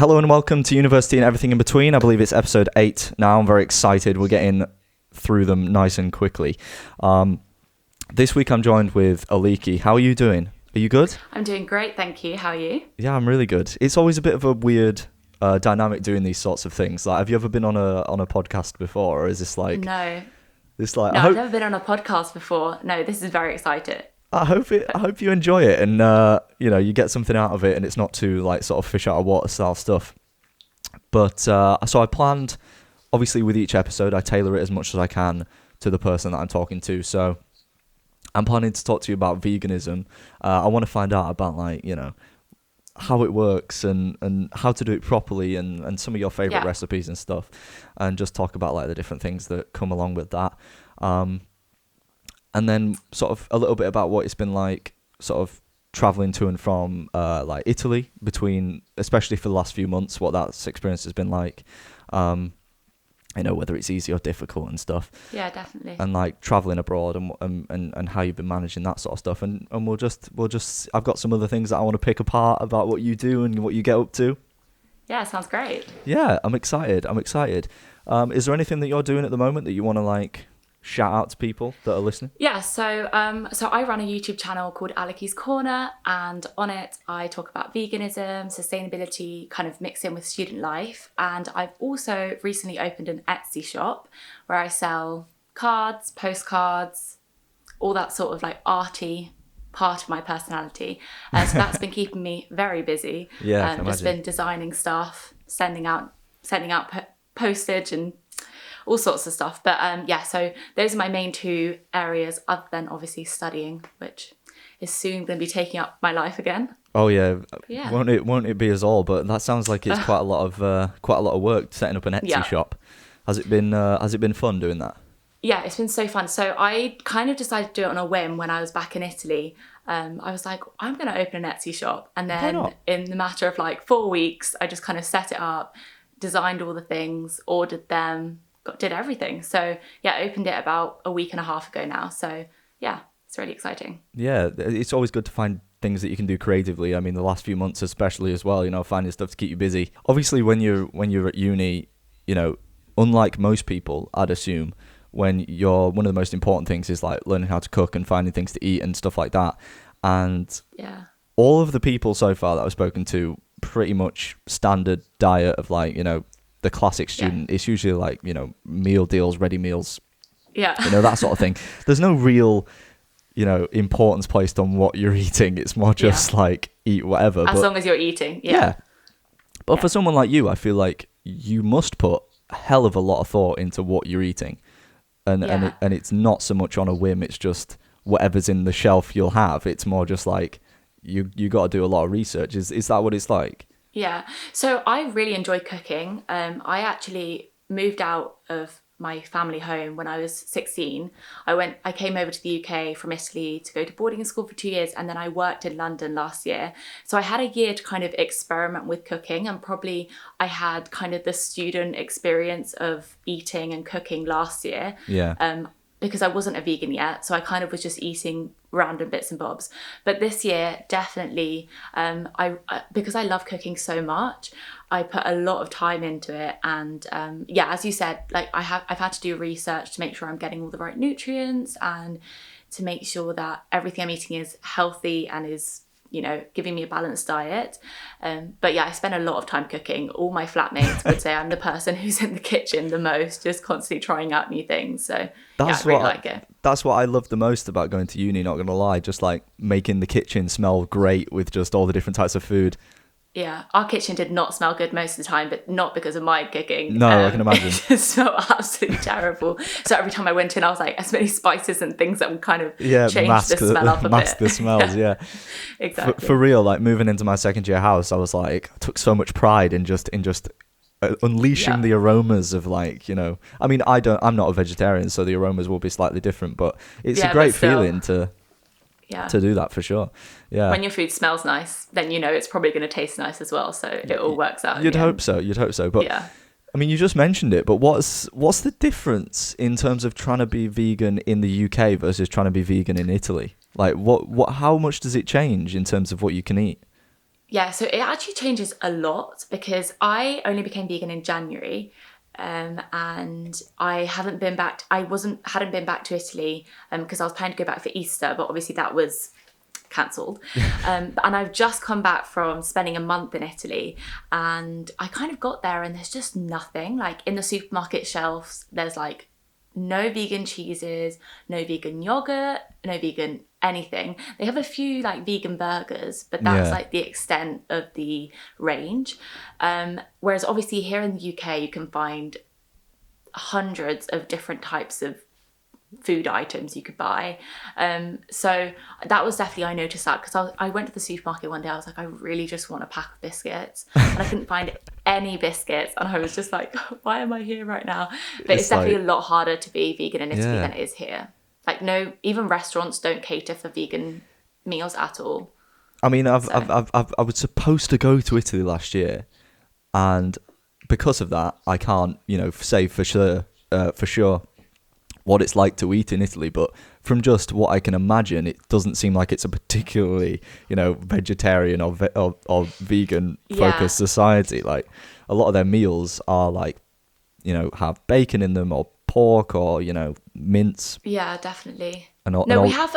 Hello and welcome to University and Everything in Between. I believe it's episode 8 now. I'm very excited. We're getting through them nice and quickly. This week I'm joined with Alikee. How are you doing? Are you good? I'm doing great, thank you. How are you? Yeah, I'm really good. It's always a bit of a weird dynamic doing these sorts of things. Like, have you ever been on a podcast before, or is this like... No. This like... I've never been on a podcast before. No, this is very exciting. I hope you enjoy it and you get something out of it and it's not too like sort of fish out of water style stuff. But so I planned, obviously with each episode I tailor it as much as I can to the person that I'm talking to. So I'm planning to talk to you about veganism. I want to find out about how it works and how to do it properly and some of your favorite recipes and stuff, and just talk about like the different things that come along with that. And then sort of a little bit about what it's been like sort of traveling to and from like Italy between, especially for the last few months, what that experience has been like. Whether it's easy or difficult and stuff. Yeah, definitely. And like traveling abroad and how you've been managing that sort of stuff. And we'll just I've got some other things that I want to pick apart about what you do and what you get up to. Yeah, sounds great. Yeah, I'm excited. Is there anything that you're doing at the moment that you want to like shout out to people that are listening? Yeah, so I run a YouTube channel called Alikee's Corner, and on it I talk about veganism, sustainability, kind of mixed in with student life. And I've also recently opened an Etsy shop where I sell cards, postcards, all that sort of like arty part of my personality. So that's been keeping me very busy. Yeah, I can just imagine. been designing stuff, sending out postage and all sorts of stuff. But so those are my main two areas, other than obviously studying, which is soon going to be taking up my life again. Oh yeah. Yeah. Won't it be us all? But that sounds like it's quite a lot of work setting up an Etsy shop. Has it been fun doing that? Yeah, it's been so fun. So I kind of decided to do it on a whim when I was back in Italy. I was like, I'm going to open an Etsy shop, and then in the matter of like 4 weeks, I just kind of set it up, designed all the things, ordered them, did everything. So yeah, I opened it about a week and a half ago now. So yeah, it's really exciting. Yeah, it's always good to find things that you can do creatively. I mean, the last few months especially as well, finding stuff to keep you busy. Obviously, when you're at uni, unlike most people, I'd assume, one of the most important things is like learning how to cook and finding things to eat and stuff like that. And yeah, all of the people so far that I've spoken to, pretty much standard diet of like, the classic student. It's usually like, meal deals, ready meals, that sort of thing. There's no real, importance placed on what you're eating. It's more just like eat whatever. As long as you're eating. Yeah. But for someone like you, I feel like you must put a hell of a lot of thought into what you're eating. And it's not so much on a whim. It's just whatever's in the shelf you'll have. It's more just like you got to do a lot of research. Is that what it's like? Yeah. So I really enjoy cooking. I actually moved out of my family home when I was 16. I came over to the UK from Italy to go to boarding school for 2 years, and then I worked in London last year. So I had a year to kind of experiment with cooking, and probably I had kind of the student experience of eating and cooking last year. Yeah. Because I wasn't a vegan yet, so I kind of was just eating random bits and bobs. But this year, definitely, because I love cooking so much, I put a lot of time into it. And as you said, like I've had to do research to make sure I'm getting all the right nutrients and to make sure that everything I'm eating is healthy and is, giving me a balanced diet. But yeah, I spend a lot of time cooking. All my flatmates would say I'm the person who's in the kitchen the most, just constantly trying out new things. So I really like it. That's what I love the most about going to uni, not going to lie. Just like making the kitchen smell great with just all the different types of food. Yeah, our kitchen did not smell good most of the time, but not because of my cooking. No, I can imagine. It smelled absolutely terrible. So every time I went in, I was like, as many spices and things that would kind of change the smell up a bit. Mask the smells, yeah. Exactly. For real, like moving into my second year house, I was like, I took so much pride in just unleashing the aromas of like, I mean, I'm not a vegetarian, so the aromas will be slightly different, but it's a great feeling to do that for sure. Yeah. When your food smells nice, then it's probably going to taste nice as well. So it all works out. You'd hope so. But yeah. I mean, you just mentioned it, but what's the difference in terms of trying to be vegan in the UK versus trying to be vegan in Italy? Like, how much does it change in terms of what you can eat? Yeah, so it actually changes a lot because I only became vegan in January, and I haven't been back. Hadn't been back to Italy because I was planning to go back for Easter, but obviously that was cancelled. And I've just come back from spending a month in Italy, and I kind of got there, and there's just nothing. Like in the supermarket shelves, there's like no vegan cheeses, no vegan yogurt, no vegan anything. They have a few like vegan burgers, but that's Yeah. like the extent of the range. Whereas obviously here in the UK, you can find hundreds of different types of food items you could buy. So that was definitely, I noticed that because I went to the supermarket one day, I was like, I really just want a pack of biscuits, and I couldn't find any biscuits, and I was just like, why am I here right now? But it's definitely a lot harder to be vegan in Italy than it is here. Like no, even restaurants don't cater for vegan meals at all. I mean, I was supposed to go to Italy last year, and because of that, I can't, say for sure what it's like to eat in Italy. But from just what I can imagine, it doesn't seem like it's a particularly, vegetarian or vegan focused society. Like a lot of their meals are like, have bacon in them or pork or mince. Yeah, definitely. We have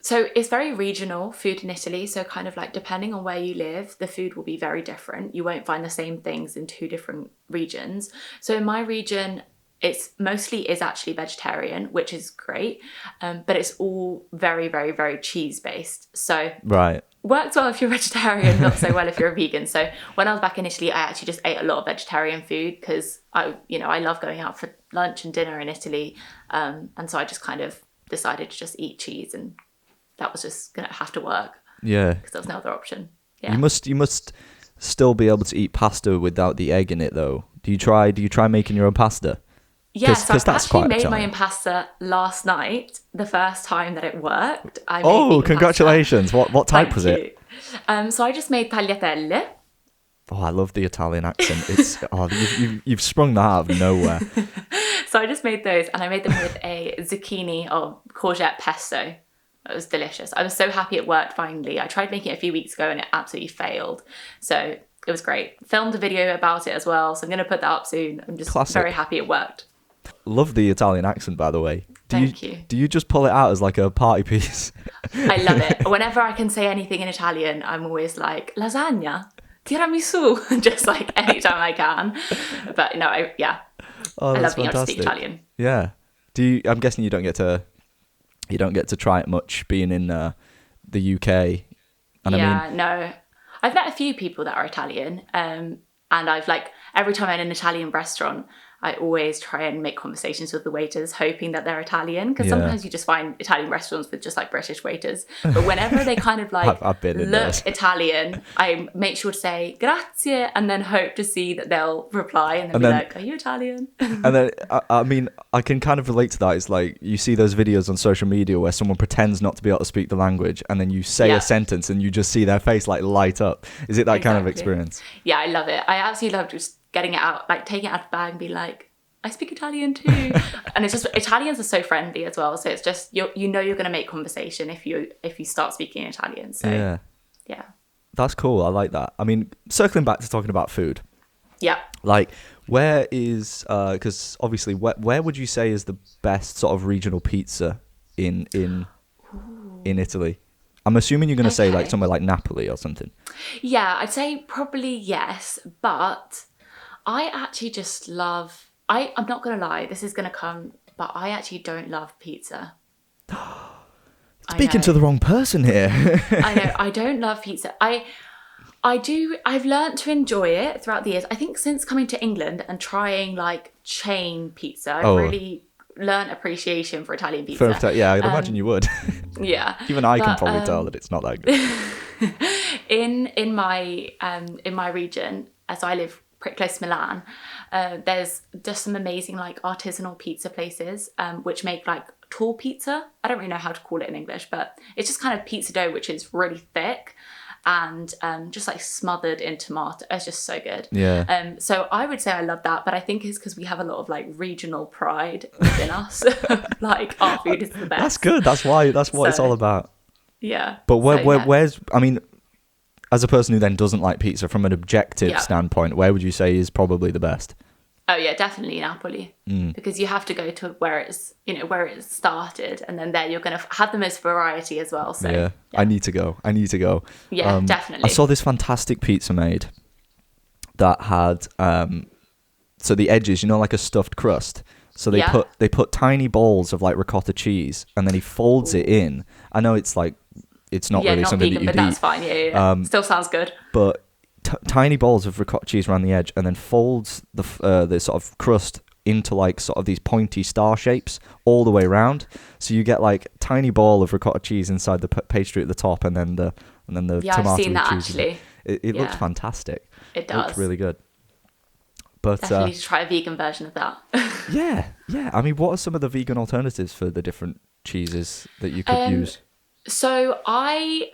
so it's very regional food in Italy, so kind of like depending on where you live, the food will be very different. You won't find the same things in two different regions. So in my region, it's mostly is actually vegetarian, which is great, but it's all very, very, very cheese based. So right. Works well if you're vegetarian, not so well if you're a vegan. So when I was back in Italy, I actually just ate a lot of vegetarian food because I love going out for lunch and dinner in Italy, and so I just kind of decided to just eat cheese, and that was just gonna have to work. Yeah, because there was no other option. Yeah. You must still be able to eat pasta without the egg in it, though. Do you try making your own pasta? Yes, I actually made my own pasta last night, the first time that it worked. Congratulations. What type was it? So I just made tagliatelle. Oh, I love the Italian accent. It's you've sprung that out of nowhere. So I just made those, and I made them with a zucchini or courgette pesto. It was delicious. I was so happy it worked finally. I tried making it a few weeks ago and it absolutely failed. So it was great. Filmed a video about it as well, so I'm going to put that up soon. I'm just very happy it worked. Love the Italian accent, by the way. Thank you. Do you just pull it out as like a party piece? I love it. Whenever I can say anything in Italian, I'm always like, lasagna, tiramisu, just like anytime I can. But no, I love being able to speak Italian. Yeah. I'm guessing you don't get to try it much being in the UK. And no. I've met a few people that are Italian, and I've every time I'm in an Italian restaurant, I always try and make conversations with the waiters, hoping that they're Italian, because sometimes you just find Italian restaurants with just British waiters. But whenever they kind of I've been in look those. Italian, I make sure to say grazie and then hope to see that they'll reply and be like, are you Italian? And then, I can kind of relate to that. It's like you see those videos on social media where someone pretends not to be able to speak the language, and then you say a sentence and you just see their face light up. Is it that kind of experience? Yeah, I love it. I absolutely love just getting it out, taking it out of the bag and be like, I speak Italian too. And it's just, Italians are so friendly as well. So it's just, you're going to make conversation if you start speaking Italian. So yeah. That's cool. I like that. I mean, circling back to talking about food. Yeah. Where is, because obviously, where would you say is the best sort of regional pizza in Italy? I'm assuming you're going to say somewhere like Napoli or something. Yeah, I'd say probably yes, but I actually just love, I'm not going to lie, this is going to come, but I actually don't love pizza. Speaking to the wrong person here. I know, I don't love pizza. I've learned to enjoy it throughout the years. I think since coming to England and trying chain pizza, I've really learned appreciation for Italian pizza. Yeah, I'd imagine you would. Yeah. Even I can probably tell that it's not that good. In my region, as I live pretty close to Milan, there's just some amazing artisanal pizza places which make tall pizza. I don't really know how to call it in English, but it's just kind of pizza dough which is really thick and just smothered in tomato. It's just so good. Yeah. So I would say I love that, but I think it's because we have a lot of regional pride within us. Our food is the best. That's good. That's what it's all about. Yeah. But where's, I mean, as a person who then doesn't like pizza, from an objective Yeah. standpoint, where would you say is probably the best? Oh yeah, definitely Napoli, because you have to go to where it's, where it started, and then there you're going to have the most variety as well. So Yeah, I need to go. Yeah, I definitely. saw this fantastic pizza made that had so the edges, like a stuffed crust. So they put tiny balls of like ricotta cheese, and then he folds it in. I know it's like it's not really not something vegan, that but you'd that's eat, fine. Yeah. Still sounds good. but tiny balls of ricotta cheese around the edge, and then folds the sort of crust into like sort of these pointy star shapes all the way around. So you get like tiny ball of ricotta cheese inside the pastry at the top, and then the Yeah, tomato I've seen that cheese. actually. It looks Yeah. fantastic. It It looks does. really good. But Definitely to try a vegan version of that. yeah. I mean, what are some of the vegan alternatives for the different cheeses that you could use? So I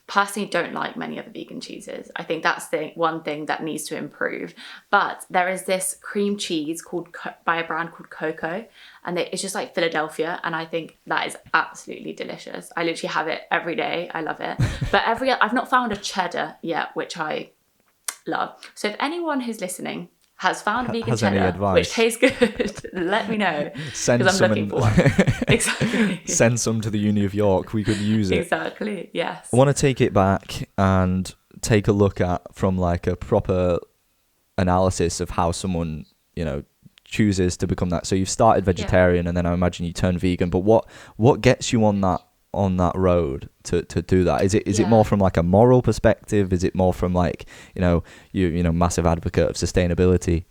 personally don't like many of the vegan cheeses. I think that's the one thing that needs to improve. But there is this cream cheese by a brand called Coco, and it's just like Philadelphia, and I think that is absolutely delicious. I literally have it every day. I love it. But I've not found a cheddar yet, which I love. So if anyone who's listening has found vegan Has any cheddar advice? which tastes good, let me know, Send because I'm looking some for one. Exactly. Send some to the Uni of York. We could use it. Exactly. Yes. I want to take it back and take a look at from like a proper analysis of how someone chooses to become that. So you've started vegetarian, and then I imagine you turn vegan. But what gets you on that road to do that? Is it more from like a moral perspective? Is it more from like you massive advocate of sustainability?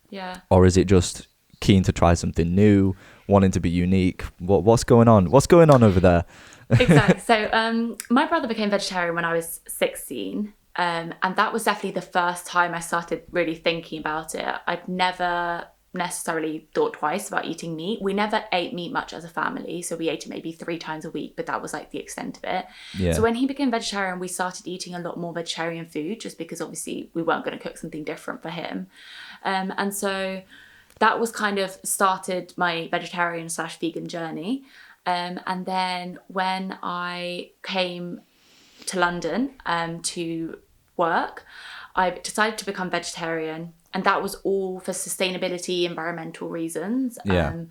Yeah. Or is it just keen to try something new, wanting to be unique? What's going on? What's going on over there? Exactly. So my brother became vegetarian when I was 16. And that was definitely the first time I started really thinking about it. I'd never necessarily thought twice about eating meat. We never ate meat much as a family. So we ate it maybe 3 times a week, but that was like the extent of it. Yeah. So when he became vegetarian, we started eating a lot more vegetarian food, just because obviously we weren't going to cook something different for him. And so that was kind of started my vegetarian/vegan journey. And then when I came to London to work, I decided to become vegetarian, and that was all for sustainability, environmental reasons. Yeah.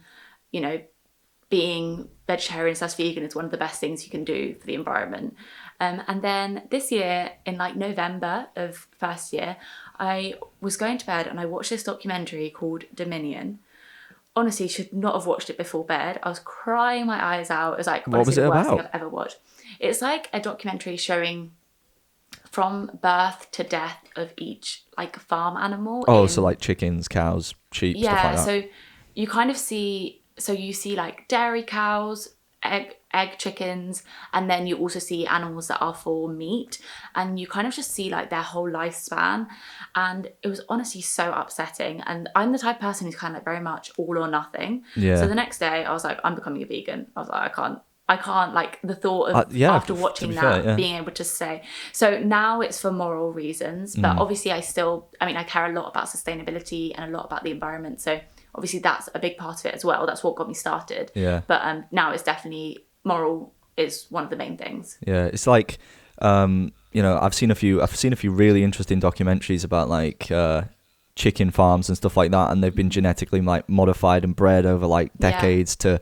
Being vegetarian/vegan is one of the best things you can do for the environment. And then this year, in like November of first year, I was going to bed and I watched this documentary called Dominion. Honestly, should not have watched it before bed. I was crying my eyes out. It was like What was honestly it the worst thing about? I've ever watched. It's like a documentary showing from birth to death of each like farm animal. Oh, so like chickens, cows, sheep, stuff like that. So you kind of see, you see like dairy cows, egg chickens, and then you also see animals that are for meat, and you kind of just see like their whole lifespan. And it was honestly so upsetting, and I'm the type of person who's kind of like very much all or nothing. Yeah. So the next day I was like, I'm becoming a vegan. I was like, I can't like the thought of after watching that being able to say. So now it's for moral reasons, but obviously I care a lot about sustainability and a lot about the environment. So obviously that's a big part of it as well. That's what got me started. Yeah. But now it's definitely moral is one of the main things. Yeah, it's like I've seen a few really interesting documentaries about like chicken farms and stuff like that, and they've been genetically like modified and bred over like decades to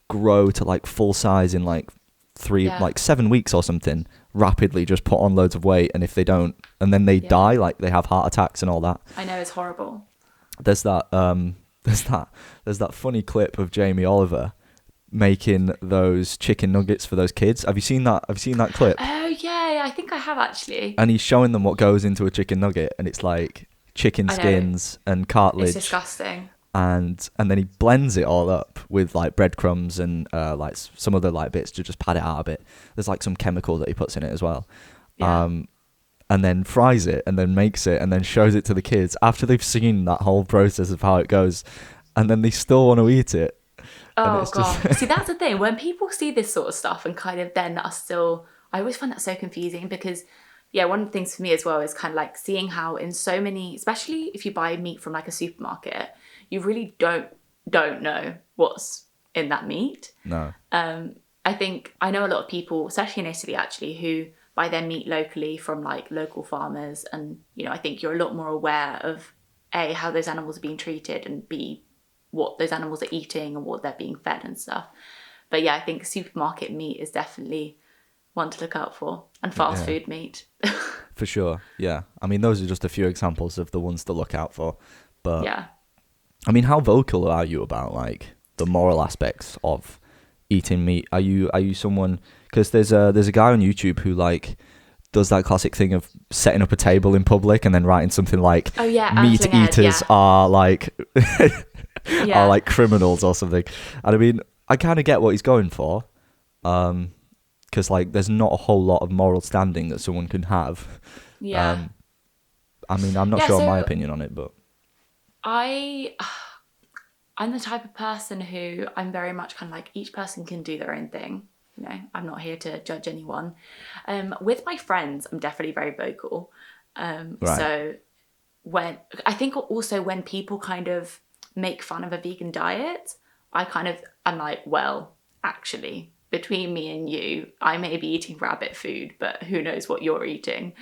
grow to like full size in like 7 weeks or something, rapidly just put on loads of weight, and if they don't, and then they die, like they have heart attacks and all that. I know, it's horrible. There's that funny clip of Jamie Oliver making those chicken nuggets for those kids. Have you seen that clip? Oh yeah, I think I have actually. And he's showing them what goes into a chicken nugget, and it's like chicken skins and cartilage. It's disgusting. And then he blends it all up with like breadcrumbs and like some other like bits to just pad it out a bit. There's like some chemical that he puts in it as well. Yeah. And then fries it and then makes it and then shows it to the kids after they've seen that whole process of how it goes, and then they still want to eat it. Oh god. See, that's the thing. When people see this sort of stuff and kind of then are still, I always find that so confusing, because one of the things for me as well is kind of like seeing how in so many, especially if you buy meat from like a supermarket, you really don't know what's in that meat. No. I think I know a lot of people, especially in Italy actually, who buy their meat locally from like local farmers. And, you know, I think you're a lot more aware of A, how those animals are being treated, and B, what those animals are eating and what they're being fed and stuff. But yeah, I think supermarket meat is definitely one to look out for, and fast food meat. For sure, yeah. I mean, those are just a few examples of the ones to look out for. But yeah. I mean, how vocal are you about like the moral aspects of eating meat? Are you someone, because there's a guy on YouTube who like does that classic thing of setting up a table in public and then writing something like, meat eaters are like are like criminals or something. And I mean, I kind of get what he's going for, because like there's not a whole lot of moral standing that someone can have. I mean, I'm not sure my opinion on it, but I'm the type of person who I'm very much kind of like, each person can do their own thing. You know, I'm not here to judge anyone. With my friends, I'm definitely very vocal. Right. So when people kind of make fun of a vegan diet, I'm like, well, actually, between me and you, I may be eating rabbit food, but who knows what you're eating.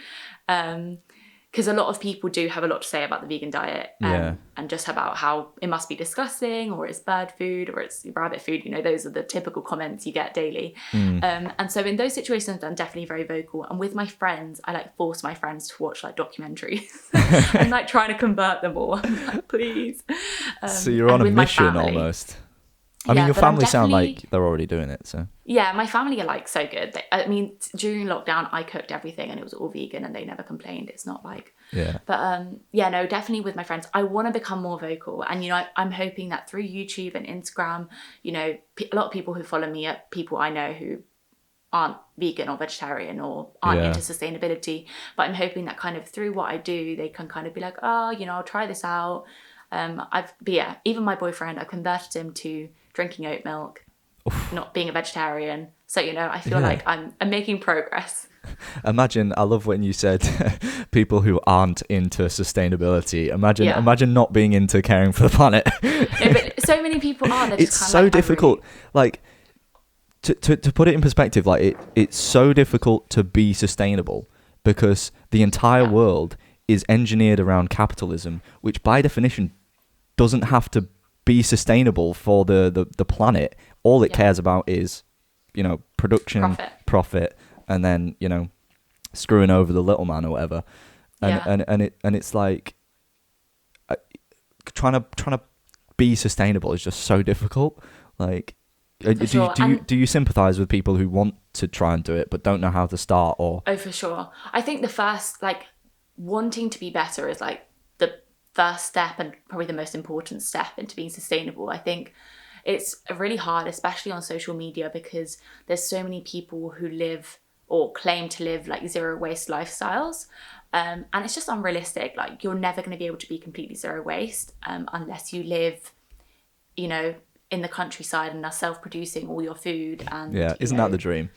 Because a lot of people do have a lot to say about the vegan diet, and just about how it must be disgusting, or it's bird food, or it's rabbit food. You know, those are the typical comments you get daily. And so in those situations, I'm definitely very vocal. And with my friends, I like force my friends to watch like documentaries and like trying to convert them all. I'm like, please. So you're on a mission almost. I mean, your family sound like they're already doing it, so. Yeah, my family are like so good. I mean, during lockdown, I cooked everything and it was all vegan and they never complained. It's not like... Yeah. But no, definitely with my friends, I want to become more vocal. And, you know, I'm hoping that through YouTube and Instagram, you know, a lot of people who follow me are people I know who aren't vegan or vegetarian or aren't into sustainability. But I'm hoping that kind of through what I do, they can kind of be like, oh, you know, I'll try this out. Even my boyfriend, I converted him to drinking oat milk, not being a vegetarian. So, you know, I feel like I'm making progress. Imagine, I love when you said people who aren't into sustainability. Imagine not being into caring for the planet. But so many people are. It's so difficult. Like, to put it in perspective, like it's so difficult to be sustainable because the entire world is engineered around capitalism, which by definition doesn't have to be sustainable for the planet. All it cares about is, you know, production, profit, and then, you know, screwing over the little man or whatever. And it's like trying to be sustainable is just so difficult. Like, do you sympathize with people who want to try and do it but don't know how to start? Or for sure. I think the first, like, wanting to be better is like the first step and probably the most important step into being sustainable. I think it's really hard, especially on social media, because there's so many people who live or claim to live like zero waste lifestyles. And it's just unrealistic. Like, you're never going to be able to be completely zero waste unless you live, you know, in the countryside and are self-producing all your food. And isn't that the dream?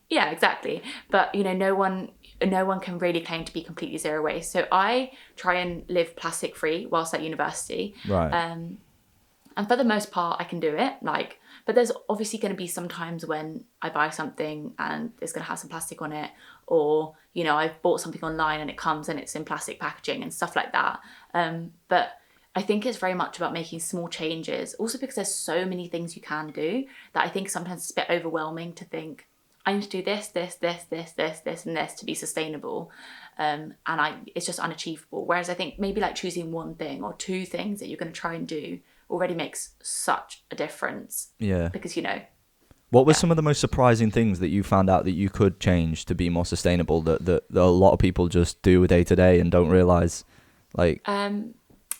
Yeah, exactly. But, you know, no one can really claim to be completely zero waste. So I try and live plastic free whilst at university. Right. And for the most part, I can do it. Like, but there's obviously going to be some times when I buy something and it's going to have some plastic on it, or, you know, I've bought something online and it comes and it's in plastic packaging and stuff like that. But I think it's very much about making small changes. Also because there's so many things you can do that I think sometimes it's a bit overwhelming to think, I need to do this, and this to be sustainable. And it's just unachievable. Whereas I think maybe like choosing one thing or two things that you're going to try and do already makes such a difference. Yeah. Because, you know. What were some of the most surprising things that you found out that you could change to be more sustainable that a lot of people just do day to day and don't realise? Like.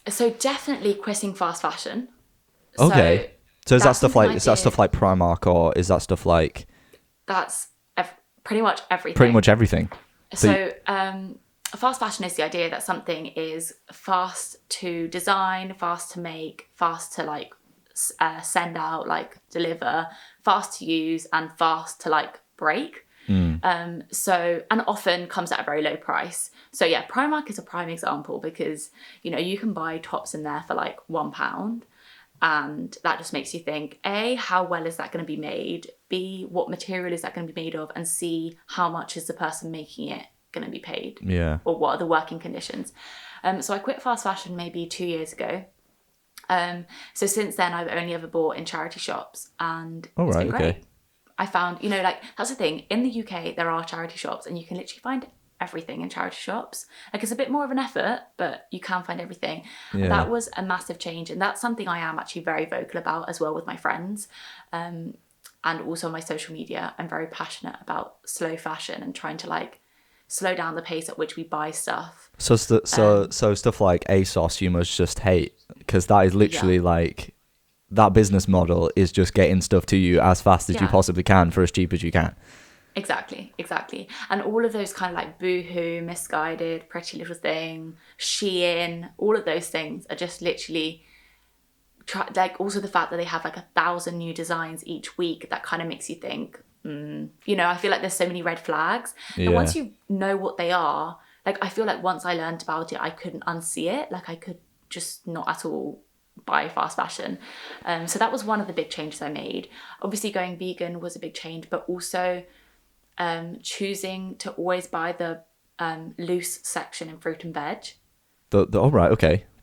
So definitely quitting fast fashion. Okay. So is that stuff like Primark, or is that stuff like? That's pretty much everything. Pretty much everything. So fast fashion is the idea that something is fast to design, fast to make, fast to like send out, like deliver, fast to use, and fast to like break. So, and often comes at a very low price. So yeah, Primark is a prime example because, you know, you can buy tops in there for like £1. And that just makes you think, A, how well is that going to be made? B, what material is that going to be made of? And C, how much is the person making it going to be paid? Yeah. Or what are the working conditions? So I quit fast fashion maybe 2 years ago. So since then, I've only ever bought in charity shops, and it's been great. I found, like, that's the thing. In the UK, there are charity shops, and you can literally find everything in charity shops. Like, it's a bit more of an effort, but you can find everything. Yeah. That was a massive change, and that's something I am actually very vocal about as well with my friends, and also on my social media. I'm very passionate about slow fashion and trying to like slow down the pace at which we buy stuff. So stuff like ASOS you must just hate, because that is literally like, that business model is just getting stuff to you as fast as you possibly can for as cheap as you can. Exactly. And all of those kind of like Boohoo, Misguided, Pretty Little Thing, Shein, all of those things are just literally like, also the fact that they have like 1,000 new designs each week, that kind of makes you think, I feel like there's so many red flags. And once you know what they are, like, I feel like once I learned about it, I couldn't unsee it. Like, I could just not at all buy fast fashion. So that was one of the big changes I made. Obviously going vegan was a big change, but also choosing to always buy the loose section in fruit and veg. The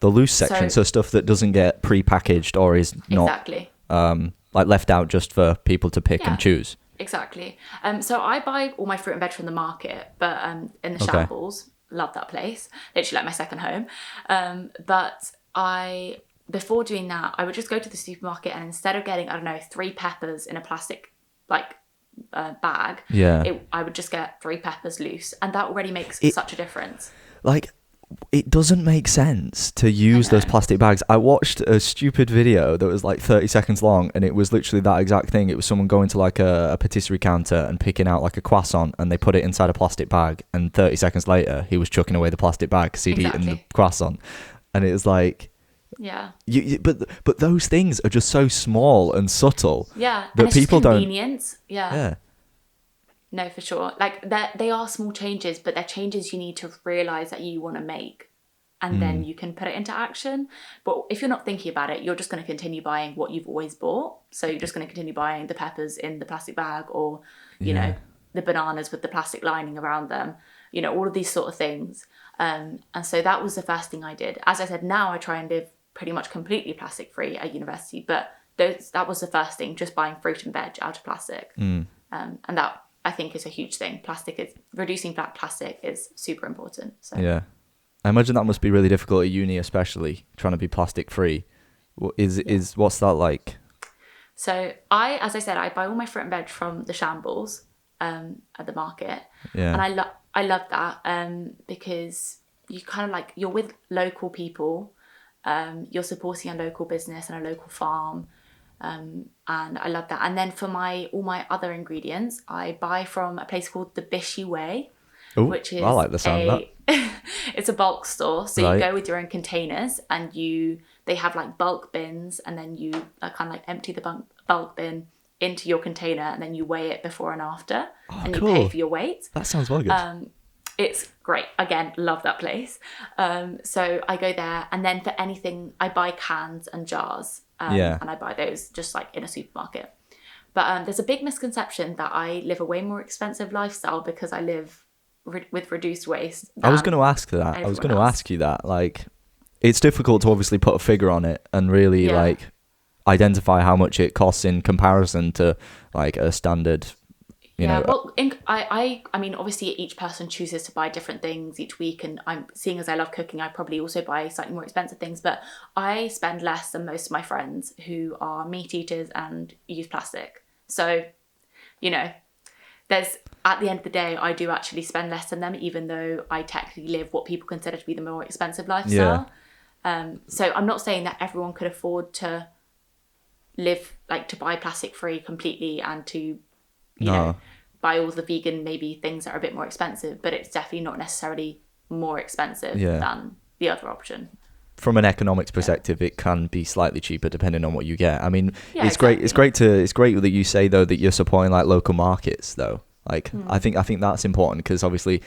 loose section, so stuff that doesn't get pre-packaged or is not like left out just for people to pick and choose. Exactly. So I buy all my fruit and veg from the market, but in the Shambles, love that place, literally like my second home. But before doing that, I would just go to the supermarket, and instead of getting, 3 peppers in a plastic like bag, I would just get 3 peppers loose, and that already makes such a difference. Like, it doesn't make sense to use those plastic bags. I watched a stupid video that was like 30 seconds long, and it was literally that exact thing. It was someone going to like a patisserie counter and picking out like a croissant, and they put it inside a plastic bag, and 30 seconds later he was chucking away the plastic bag because he'd eaten the croissant. And it was like, but those things are just so small and subtle that and people don't. No, for sure. Like, they are small changes, but they're changes you need to realise that you want to make, and then you can put it into action. But if you're not thinking about it, you're just going to continue buying what you've always bought. So you're just going to continue buying the peppers in the plastic bag, or, you know, the bananas with the plastic lining around them, all of these sort of things. And so that was the first thing I did. As I said, now I try and live pretty much completely plastic free at university, but that was the first thing, just buying fruit and veg out of plastic. And that, I think, is a huge thing. Reducing plastic is super important. So. Yeah. I imagine that must be really difficult at uni, especially trying to be plastic free. What's that like? So as I said, I buy all my fruit and veg from the Shambles at the market. Yeah. And I love that because you kind of like, you're with local people, you're supporting a local business and a local farm. And I love that. And then for all my other ingredients, I buy from a place called the Bishy Way, which is, I like the sound of that. It's a bulk store. So you go with your own containers, and they have like bulk bins, and then you kind of like empty the bulk bin into your container, and then you weigh it before and after, and you pay for your weight. That sounds well good. It's great. Again, love that place. So I go there, and then for anything, I buy cans and jars. And I buy those just like in a supermarket. But there's a big misconception that I live a way more expensive lifestyle because I live with reduced waste. I was going to ask that. I was going to ask you that. Like, it's difficult to obviously put a figure on it and really like identify how much it costs in comparison to like a standard. Well, I mean, obviously each person chooses to buy different things each week, and I'm seeing as I love cooking, I probably also buy slightly more expensive things, but I spend less than most of my friends who are meat eaters and use plastic. So, there's, at the end of the day, I do actually spend less than them, even though I technically live what people consider to be the more expensive lifestyle. So I'm not saying that everyone could afford to live, like, to buy plastic free completely and to buy all the vegan maybe things that are a bit more expensive, but it's definitely not necessarily more expensive than the other option. From an economics perspective, it can be slightly cheaper depending on what you get. I mean, it's great. It's great that you say though that you're supporting like local markets though. Like I think that's important because obviously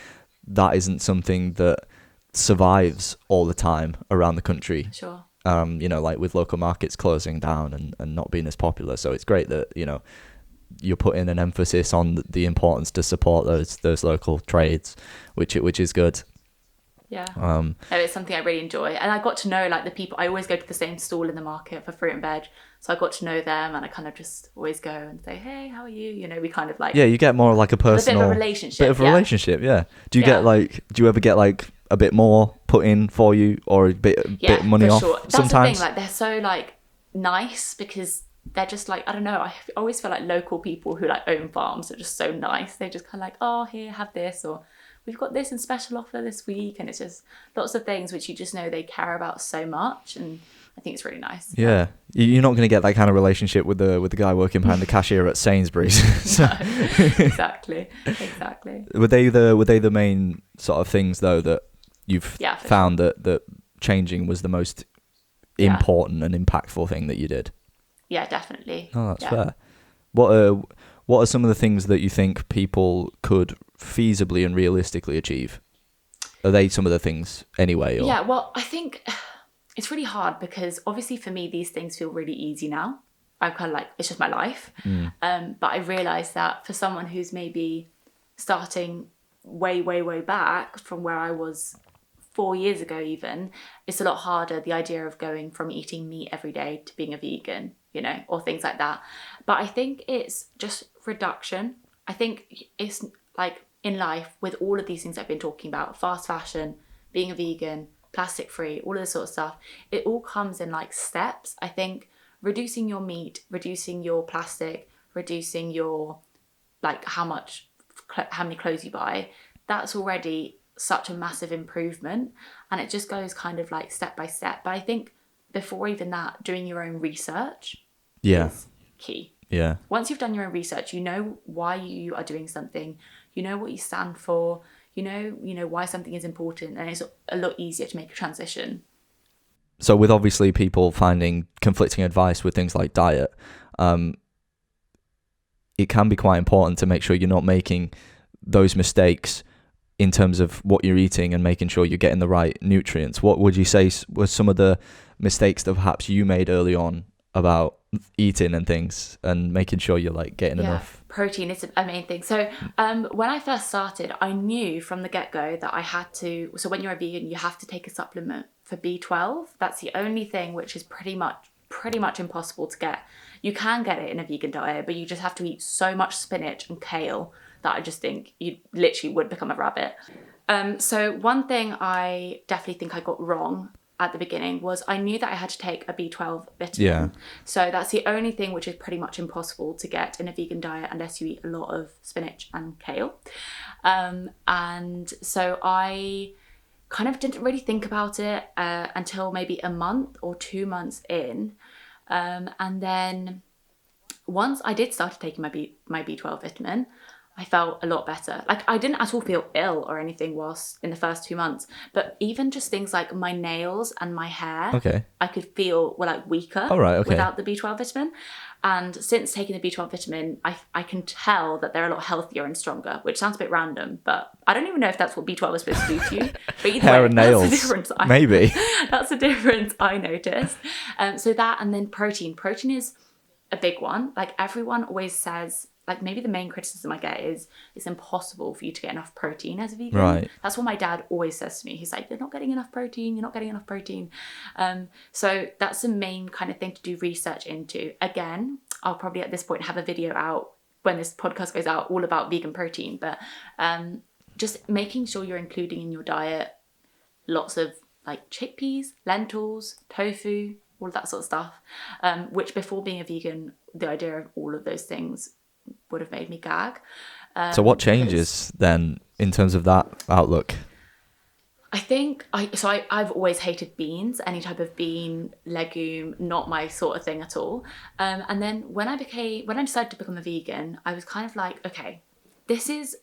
that isn't something that survives all the time around the country. Sure. you know, like with local markets closing down and not being as popular. So it's great that, you know, you're putting an emphasis on the importance to support those local trades, which is good. Yeah. No, it's something I really enjoy. And I got to know like the people. I always go to the same stall in the market for fruit and veg. So I got to know them, and I kind of just always go and say, hey, how are you? You know, we kind of like... Yeah, you get more like a personal... A bit of a relationship. Bit of a relationship, yeah. Do you get like... Do you ever get like a bit more put in for you or a bit money off That's sometimes? the thing, like they're so like nice because they're just like, I don't know, I always feel like local people who like own farms are just so nice. They just kind of like, oh, here, have this, or we've got this in special offer this week. And it's just lots of things which you just know they care about so much. And I think it's really nice. Yeah. You're not going to get that kind of relationship with the guy working behind the cashier at Sainsbury's. So. No, exactly. Were they the main sort of things though that you've found that changing was the most important and impactful thing that you did? Yeah, definitely. Oh, that's fair. What are some of the things that you think people could feasibly and realistically achieve? Are they some of the things anyway? Or? Yeah, well, I think it's really hard because obviously for me, these things feel really easy now. I'm kind of like, it's just my life. But I realised that for someone who's maybe starting way, way, way back from where I was 4 years ago even, it's a lot harder, the idea of going from eating meat every day to being a vegan, you know, or things like that. But I think it's just reduction. I think it's like in life with all of these things I've been talking about, fast fashion, being a vegan, plastic free, all of this sort of stuff, it all comes in like steps. I think reducing your meat, reducing your plastic, reducing your like how many clothes you buy, that's already such a massive improvement, and it just goes kind of like step by step. But I think before even that, doing your own research is key. Yeah. Once you've done your own research, you know why you are doing something, you know what you stand for, you know why something is important, and it's a lot easier to make a transition. So with obviously people finding conflicting advice with things like diet, it can be quite important to make sure you're not making those mistakes in terms of what you're eating and making sure you're getting the right nutrients. What would you say were some of the mistakes that perhaps you made early on about eating and things and making sure you're like getting enough? Protein is a main thing. So when I first started, I knew from the get-go that I had to, so when you're a vegan, you have to take a supplement for B12. That's the only thing which is pretty much impossible to get. You can get it in a vegan diet, but you just have to eat so much spinach and kale that I just think you literally would become a rabbit. So one thing I definitely think I got wrong at the beginning was I knew that I had to take a B12 vitamin. Yeah. So that's the only thing which is pretty much impossible to get in a vegan diet unless you eat a lot of spinach and kale. And so I kind of didn't really think about it until maybe a month or 2 months in. And then once I did start taking my B12 vitamin, I felt a lot better. Like I didn't at all feel ill or anything whilst in the first 2 months, but even just things like my nails and my hair, I could feel were like weaker without the B12 vitamin. And since taking the B12 vitamin, I can tell that they're a lot healthier and stronger, which sounds a bit random, but I don't even know if that's what B12 is supposed to do to you. But either hair way, and nails, that's the difference. Maybe. That's the difference I noticed. So that, and then protein. Protein is a big one. Like everyone always says, like maybe the main criticism I get is it's impossible for you to get enough protein as a vegan. Right. That's what my dad always says to me. He's like, you're not getting enough protein. So that's the main kind of thing to do research into. Again, I'll probably at this point have a video out when this podcast goes out all about vegan protein, but just making sure you're including in your diet lots of like chickpeas, lentils, tofu, all of that sort of stuff, which before being a vegan, the idea of all of those things would have made me gag. So what changes then in terms of that outlook? I think I've always hated beans, any type of bean, legume, not my sort of thing at all. And then when I decided to become a vegan, I was kind of like, okay, this is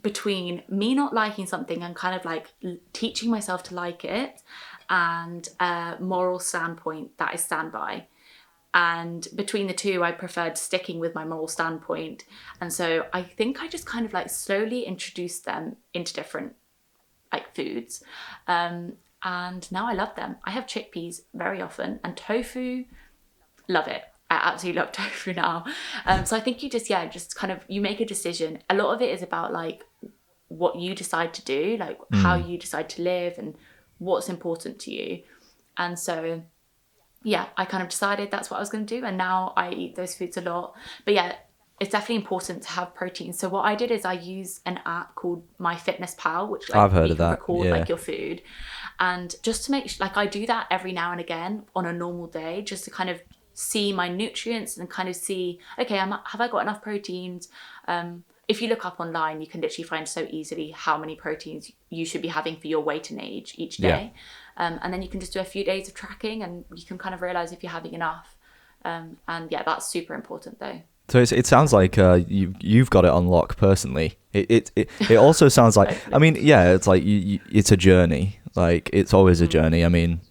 between me not liking something and kind of like teaching myself to like it, and a moral standpoint that I stand by. And between the two, I preferred sticking with my moral standpoint. And so I think I just kind of like slowly introduced them into different like foods. And and now I love them. I have chickpeas very often, and tofu, love it. I absolutely love tofu now. So I think you just kind of, you make a decision. A lot of it is about like what you decide to do, like how you decide to live and what's important to you. And so, yeah, I kind of decided that's what I was going to do. And now I eat those foods a lot. But yeah, it's definitely important to have protein. So what I did is I use an app called MyFitnessPal, which like I've heard you of can that. record Yeah. like your food. And just to make like I do that every now and again on a normal day, just to kind of see my nutrients and kind of see, okay, have I got enough proteins? If you look up online, you can literally find so easily how many proteins you should be having for your weight and age each day. And then you can just do a few days of tracking and you can kind of realize if you're having enough. And yeah, that's super important though. So it sounds like you've got it on lock personally. It also sounds like, I mean, yeah, it's like it's a journey. Like it's always a journey. I mean,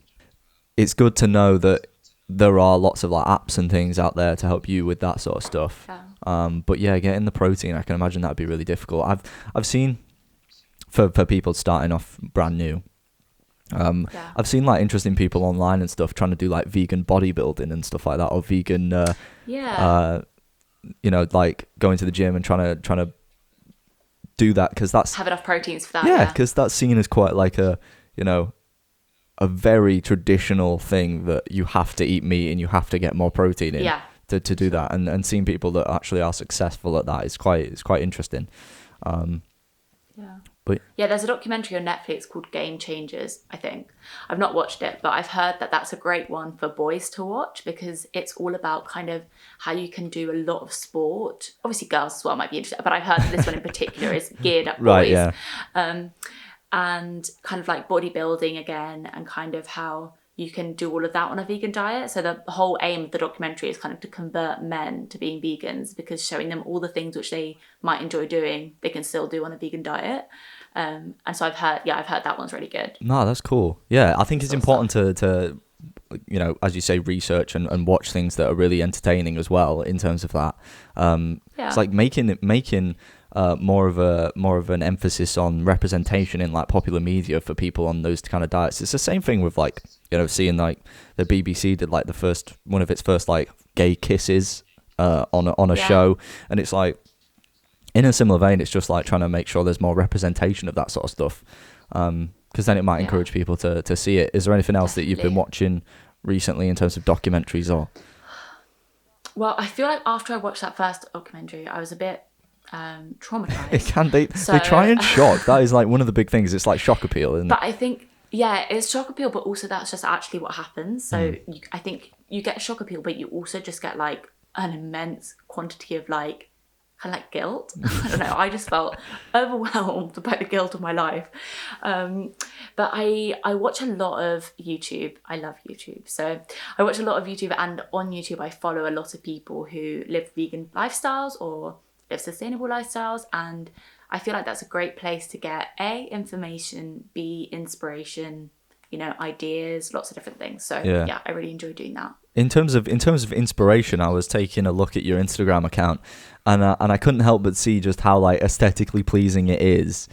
it's good to know that there are lots of like apps and things out there to help you with that sort of stuff. Yeah. But yeah, getting the protein, I can imagine that'd be really difficult. I've seen for people starting off brand new. I've seen like interesting people online and stuff trying to do like vegan bodybuilding and stuff like that, or vegan you know, like going to the gym and trying to do that because that's have enough proteins for that. Yeah, because that's seen as quite like a, you know, a very traditional thing that you have to eat meat and you have to get more protein in to do that. And seeing people that actually are successful at that is quite interesting. But yeah, there's a documentary on Netflix called Game Changers, I think. I've not watched it, but I've heard that that's a great one for boys to watch because it's all about kind of how you can do a lot of sport. Obviously girls as well might be interested, but I've heard that this one in particular is geared at boys. Right, yeah. And kind of like bodybuilding again and kind of how you can do all of that on a vegan diet. So the whole aim of the documentary is kind of to convert men to being vegans because showing them all the things which they might enjoy doing, they can still do on a vegan diet. And so I've heard that one's really good. No, that's cool. Yeah, I think it's important to you know, as you say, research and watch things that are really entertaining as well in terms of that. It's like making more of an emphasis on representation in like popular media for people on those kind of diets. It's the same thing with like, you know, seeing like the BBC did like one of its first like gay kisses on a show, and it's like in a similar vein, it's just like trying to make sure there's more representation of that sort of stuff, because then it might encourage people to see it. Is there anything else that you've been watching recently in terms of documentaries or? Well, I feel like after I watched that first documentary, I was a bit traumatized. They try and shock. That is like one of the big things. It's like shock appeal, isn't it? But I think, yeah, it's shock appeal, but also that's just actually what happens. So I think you get shock appeal, but you also just get like an immense quantity of like kind of like guilt. I don't know. I just felt overwhelmed by the guilt of my life. But I watch a lot of YouTube. I love YouTube. So I watch a lot of YouTube, and on YouTube I follow a lot of people who live vegan lifestyles or live sustainable lifestyles, and I feel like that's a great place to get A, information, B, inspiration, you know, ideas, lots of different things. So yeah, I really enjoy doing that. In terms of inspiration, I was taking a look at your Instagram account, and I couldn't help but see just how like aesthetically pleasing it is,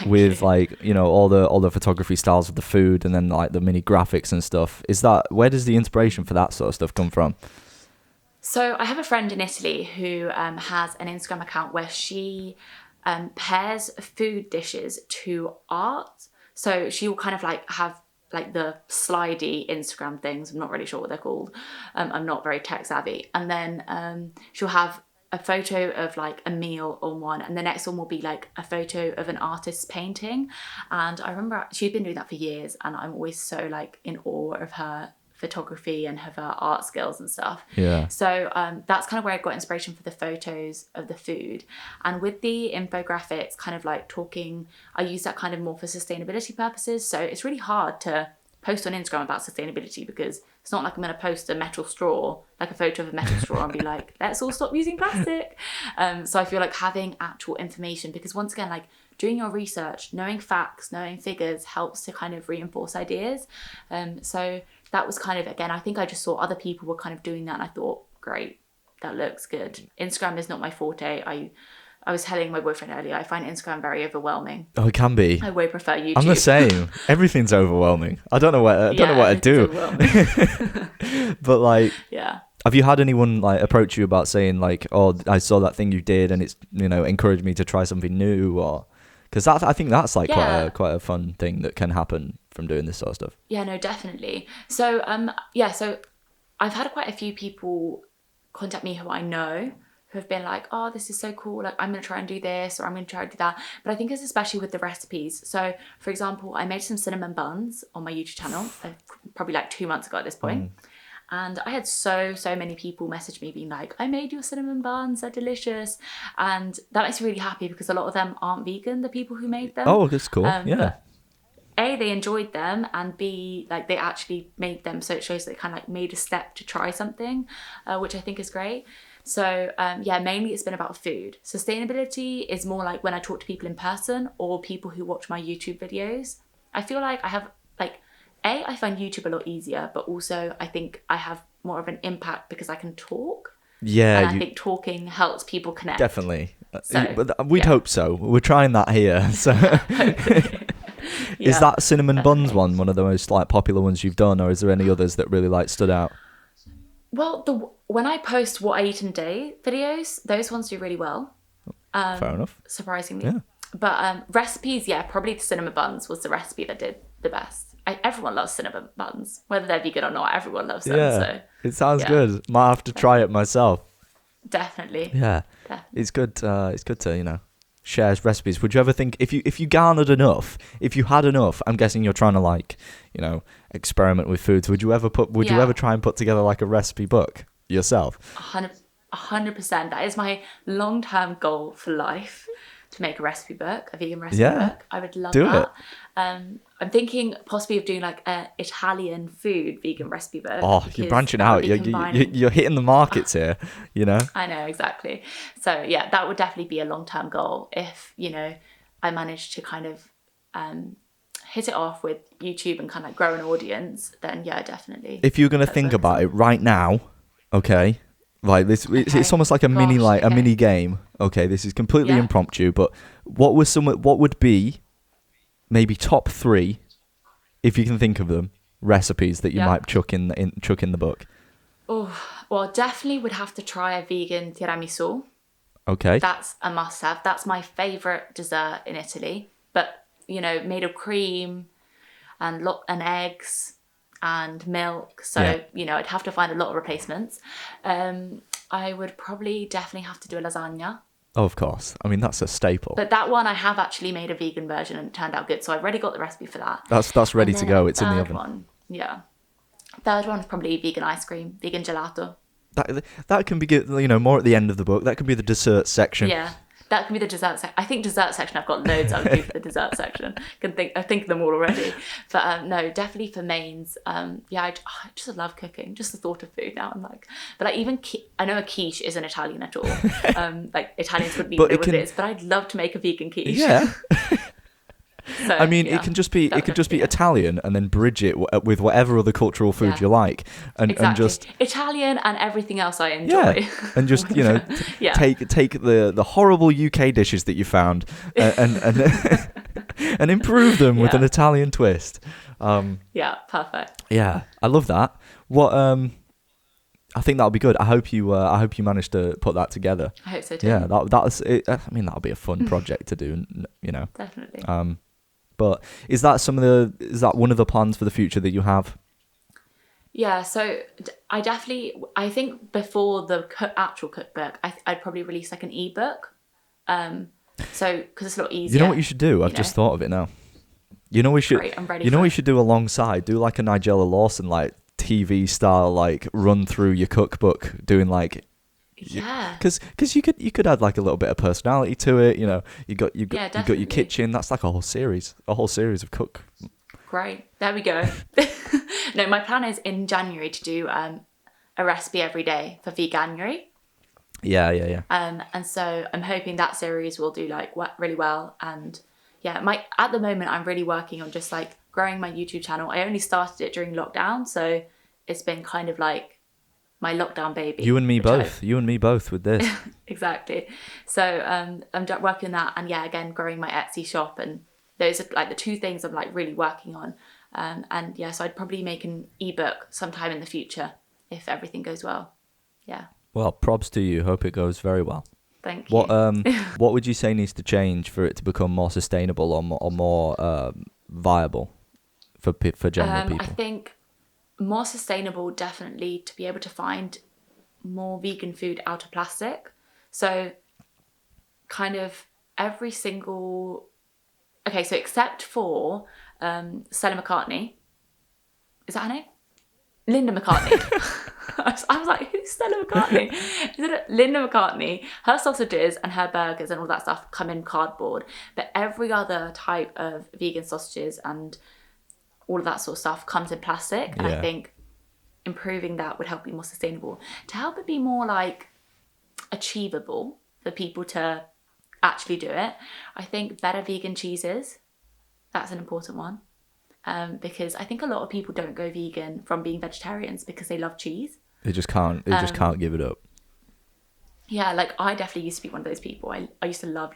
with like, you know, all the photography styles of the food, and then like the mini graphics and stuff. Where does the inspiration for that sort of stuff come from? So I have a friend in Italy who has an Instagram account where she pairs food dishes to art. So she will kind of like have like the slidey Instagram things. I'm not really sure what they're called. I'm not very tech savvy. And then she'll have a photo of like a meal on one, and the next one will be like a photo of an artist's painting. And I remember she'd been doing that for years, and I'm always so like in awe of her photography and of her art skills and stuff. Yeah. So that's kind of where I got inspiration for the photos of the food. And with the infographics, kind of like talking, I use that kind of more for sustainability purposes. So it's really hard to post on Instagram about sustainability because it's not like I'm going to post a metal straw, like a photo of a metal straw and be like, let's all stop using plastic. So I feel like having actual information, because once again, like doing your research, knowing facts, knowing figures helps to kind of reinforce ideas. So that was kind of, again, I think I just saw other people were kind of doing that and I thought, great, that looks good. Instagram is not my forte. I I was telling my boyfriend earlier, I find Instagram very overwhelming. Oh, it can be. I way prefer YouTube. I'm the same. Everything's overwhelming. I don't know what to do. But like, yeah. have you had anyone like approach you about saying like, "Oh, I saw that thing you did, and it's encouraged me to try something new," or because I think that's like quite a fun thing that can happen from doing this sort of stuff. Yeah, no, definitely. So so I've had quite a few people contact me who I know who have been like, oh, this is so cool, like I'm gonna try and do this, or I'm gonna try and do that. But I think it's especially with the recipes. So for example, I made some cinnamon buns on my YouTube channel probably like 2 months ago at this point. And I had so many people message me being like, I made your cinnamon buns, they're delicious. And that makes me really happy because a lot of them aren't vegan, the people who made them. Oh, that's cool. Yeah. But A, they enjoyed them, and B, like they actually made them, so it shows they kind of like made a step to try something, which I think is great. So mainly it's been about food. Sustainability is more like when I talk to people in person or people who watch my YouTube videos. I feel like I have like, I find YouTube a lot easier, but also I think I have more of an impact because I can talk. Yeah, and I think talking helps people connect. Definitely. So, but we'd hope so. We're trying that here. So is that cinnamon buns one of the most like popular ones you've done, or is there any others that really like stood out? Well, when I post what I eat in a day videos, those ones do really well. Fair enough. Surprisingly. Yeah. But recipes, probably the cinnamon buns was the recipe that did the best. Everyone loves cinnamon buns, whether they're vegan or not. Everyone loves them. Yeah, so it sounds good. Might have to try it myself. Definitely. Yeah, definitely. It's good. It's good to share recipes. Would you ever think if you garnered enough, if you had enough? I'm guessing you're trying to like experiment with foods. Would you ever try and put together like a recipe book yourself? 100%. That is my long-term goal for life. To make a recipe book, a vegan recipe book. I would love that. I'm thinking possibly of doing like a Italian food vegan recipe book. Oh, you're branching out. You're hitting the markets here, I know, exactly. So yeah, that would definitely be a long-term goal if, I managed to kind of hit it off with YouTube and kind of like grow an audience, then yeah, definitely. If you're going to think about it right now, okay, like this, it's almost like a mini game. Okay, this is completely impromptu, but what would be maybe top 3, if you can think of them, recipes that you might chuck in the book? Oh, well, definitely would have to try a vegan tiramisu. Okay. That's a must-have. That's my favourite dessert in Italy. But, made of cream and eggs and milk. So, I'd have to find a lot of replacements. I would probably definitely have to do a lasagna. Oh, of course. I mean, that's a staple. But that one I have actually made a vegan version and it turned out good. So I've already got the recipe for that. That's ready to go. It's in the oven. Third one is probably vegan ice cream, vegan gelato. That can be good, more at the end of the book. That can be the dessert section. Yeah. That can be the dessert section. I think dessert section, I've got loads I would do for the dessert section. I think of them all already. But no, definitely for mains. I just love cooking. Just the thought of food now. I'm like, but like even I know a quiche isn't Italian at all. Like Italians wouldn't even know what it is. But I'd love to make a vegan quiche. Yeah. So, I mean, it can just be Italian and then bridge it with whatever other cultural food you like, and just Italian and everything else I enjoy. Yeah, and just take the horrible UK dishes that you found and improve them with an Italian twist. Perfect. Yeah, I love that. What I think that'll be good. I hope you managed to put that together. I hope so too. Yeah, that's it. I mean, that'll be a fun project to do. Definitely. But is that one of the plans for the future that you have? Yeah, so I think before the actual cookbook, I'd probably release like an ebook. So because it's a lot easier. You know what you should do? I've just thought of it now. We should. Great, I'm ready. We should do alongside. Do like a Nigella Lawson like TV style like run through your cookbook, doing like. Yeah. Because you could add like a little bit of personality to it. You got your kitchen. That's like a whole series of cook. Great. There we go. No, my plan is in January to do a recipe every day for Veganuary. Yeah. And so I'm hoping that series will do like really well. And at the moment I'm really working on just like growing my YouTube channel. I only started it during lockdown, so it's been kind of like my lockdown baby. You and me both. You and me both with this. Exactly. So I'm working on that, and yeah, again, growing my Etsy shop, and those are like the two things I'm like really working on. And yeah, so I'd probably make an ebook sometime in the future if everything goes well. Yeah. Well, props to you. Hope it goes very well. Thank you. What would you say needs to change for it to become more sustainable or more viable for general people? I think more sustainable, definitely, to be able to find more vegan food out of plastic. So kind of every single... Okay, so except for Stella McCartney. Is that her name? Linda McCartney. I was like, who's Stella McCartney? Is it Linda McCartney? Her sausages and her burgers and all that stuff come in cardboard. But every other type of vegan sausages and all of that sort of stuff comes in plastic. And I think improving that would help be more sustainable. To help it be more like achievable for people to actually do it, I think better vegan cheeses. That's an important one. Because I think a lot of people don't go vegan from being vegetarians because they love cheese. They just can't. They just can't give it up. Yeah, like I definitely used to be one of those people. I used to love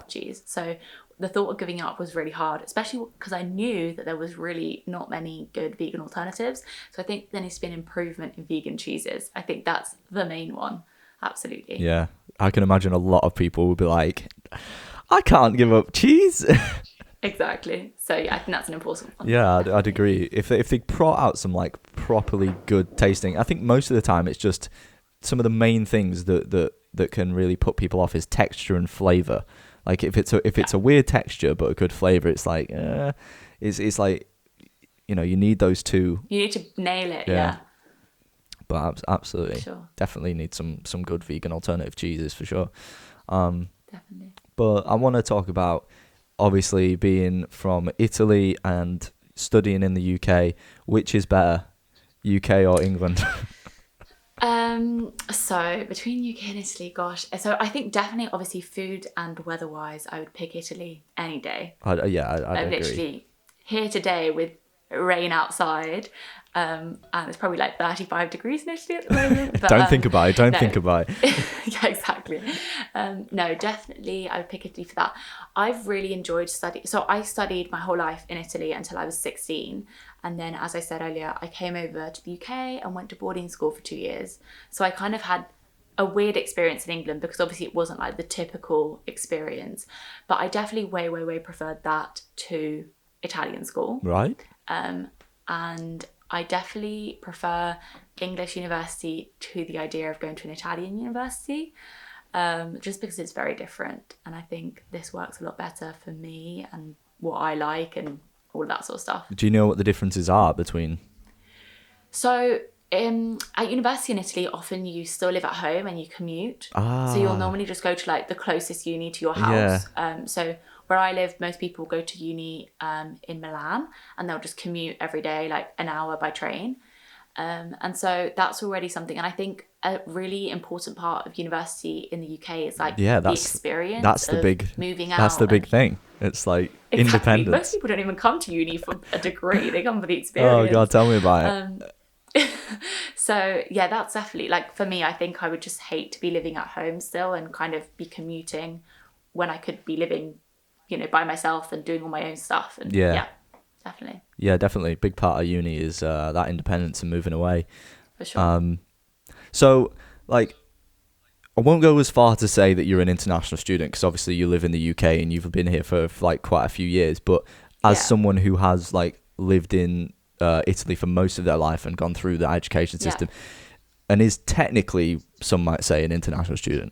cheese. So the thought of giving up was really hard, especially because I knew that there was really not many good vegan alternatives. So I think there needs to be an improvement in vegan cheeses. I think that's the main one. Absolutely. Yeah, I can imagine a lot of people would be like, I can't give up cheese. Exactly. So yeah, I think that's an important one. Yeah, I'd agree. If they brought out some like properly good tasting, I think most of the time it's just some of the main things that can really put people off is texture and flavor. Like if it's a weird texture but a good flavor, it's like it's like, you know, you need those two. You need to nail it. Yeah. But absolutely, Sure. definitely need some good vegan alternative cheeses for sure. Definitely. But I want to talk about, obviously, being from Italy and studying in the UK. Which is better, UK or England? So between UK and Italy, gosh. So I think definitely, obviously, food and weather-wise, I would pick Italy any day. I'd I'm agree. literally here today with rain outside, and it's probably like 35 degrees in Italy at the moment. But, Don't think about it. Don't think about it. Yeah, exactly. No, definitely I would pick Italy for that. I've really enjoyed studying. So I studied my whole life in Italy until I was 16. And then, as I said earlier, I came over to the UK and went to boarding school for 2 years. So I kind of had a weird experience in England because obviously it wasn't like the typical experience. But I definitely way preferred that to Italian school. Right. And I definitely prefer English university to the idea of going to an Italian university, just because it's very different. And I think this works a lot better for me and what I like and all that sort of stuff. Do you know what the differences are between? So at university in Italy, often you still live at home and you commute. So you'll normally just go to like the closest uni to your house. So where I live, most people go to uni in Milan and they'll just commute every day, like an hour by train. And so that's already something. And I think a really important part of university in the UK is like the experience. That's the big moving out. That's the big thing. It's like independence. Most people don't even come to uni for a degree. They come for the experience. Oh God, tell me about it. So yeah, that's definitely like for me. I think I would just hate to be living at home still and kind of be commuting when I could be living, you know, by myself and doing all my own stuff. And yeah, definitely. Yeah, definitely. Big part of uni is that independence and moving away. For sure. So, like, I won't go as far to say that you're an international student because obviously you live in the UK and you've been here for like quite a few years. But as someone who has like lived in Italy for most of their life and gone through the education system, and is technically, some might say, an international student,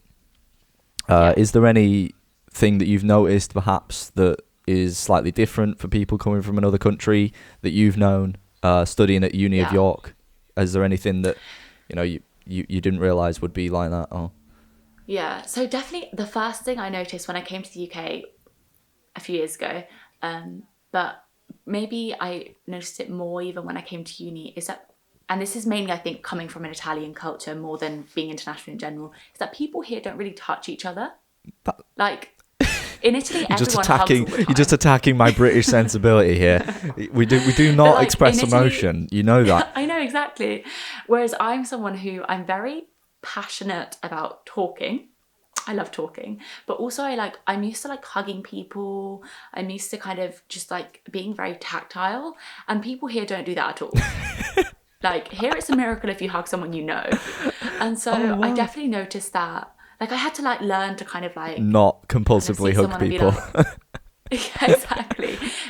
is there anything that you've noticed perhaps that is slightly different for people coming from another country that you've known studying at Uni of York? Is there anything that you didn't realize would be like that? Or yeah, so definitely the first thing I noticed when I came to the UK a few years ago, but maybe I noticed it more even when I came to uni, is that, and this is mainly I think coming from an Italian culture more than being international in general, is that people here don't really touch each other. Like In Italy, You're just everyone hugs all attacking. the time. You're just attacking my British sensibility here. We do not like, express in Italy- emotion. You know that. I know exactly. Whereas I'm someone who I'm very passionate about talking. I love talking, but also I'm used to like hugging people. I'm used to kind of just like being very tactile, and people here don't do that at all. Like here it's a miracle if you hug someone you know. And so Oh, wow. I definitely noticed that. Like I had to like learn to kind of like Not kind of compulsively see hug someone and be people. like, yeah,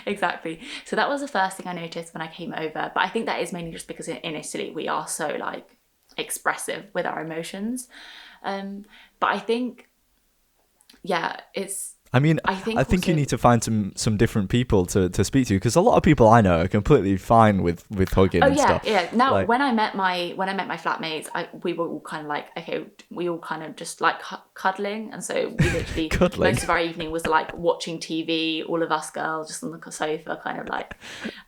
exactly. So that was the first thing I noticed when I came over. But I think that is mainly just because in Italy we are so like expressive with our emotions. But I think, yeah, it's. I mean, I think you also- need to find some different people to speak to, because a lot of people I know are completely fine with hugging and stuff. Yeah. Now, Like- when I met my flatmates, we were all kind of like, okay, we all kind of just like cuddling, and so we literally Cuddling. most of our evening was like watching TV, all of us girls just on the sofa, kind of like,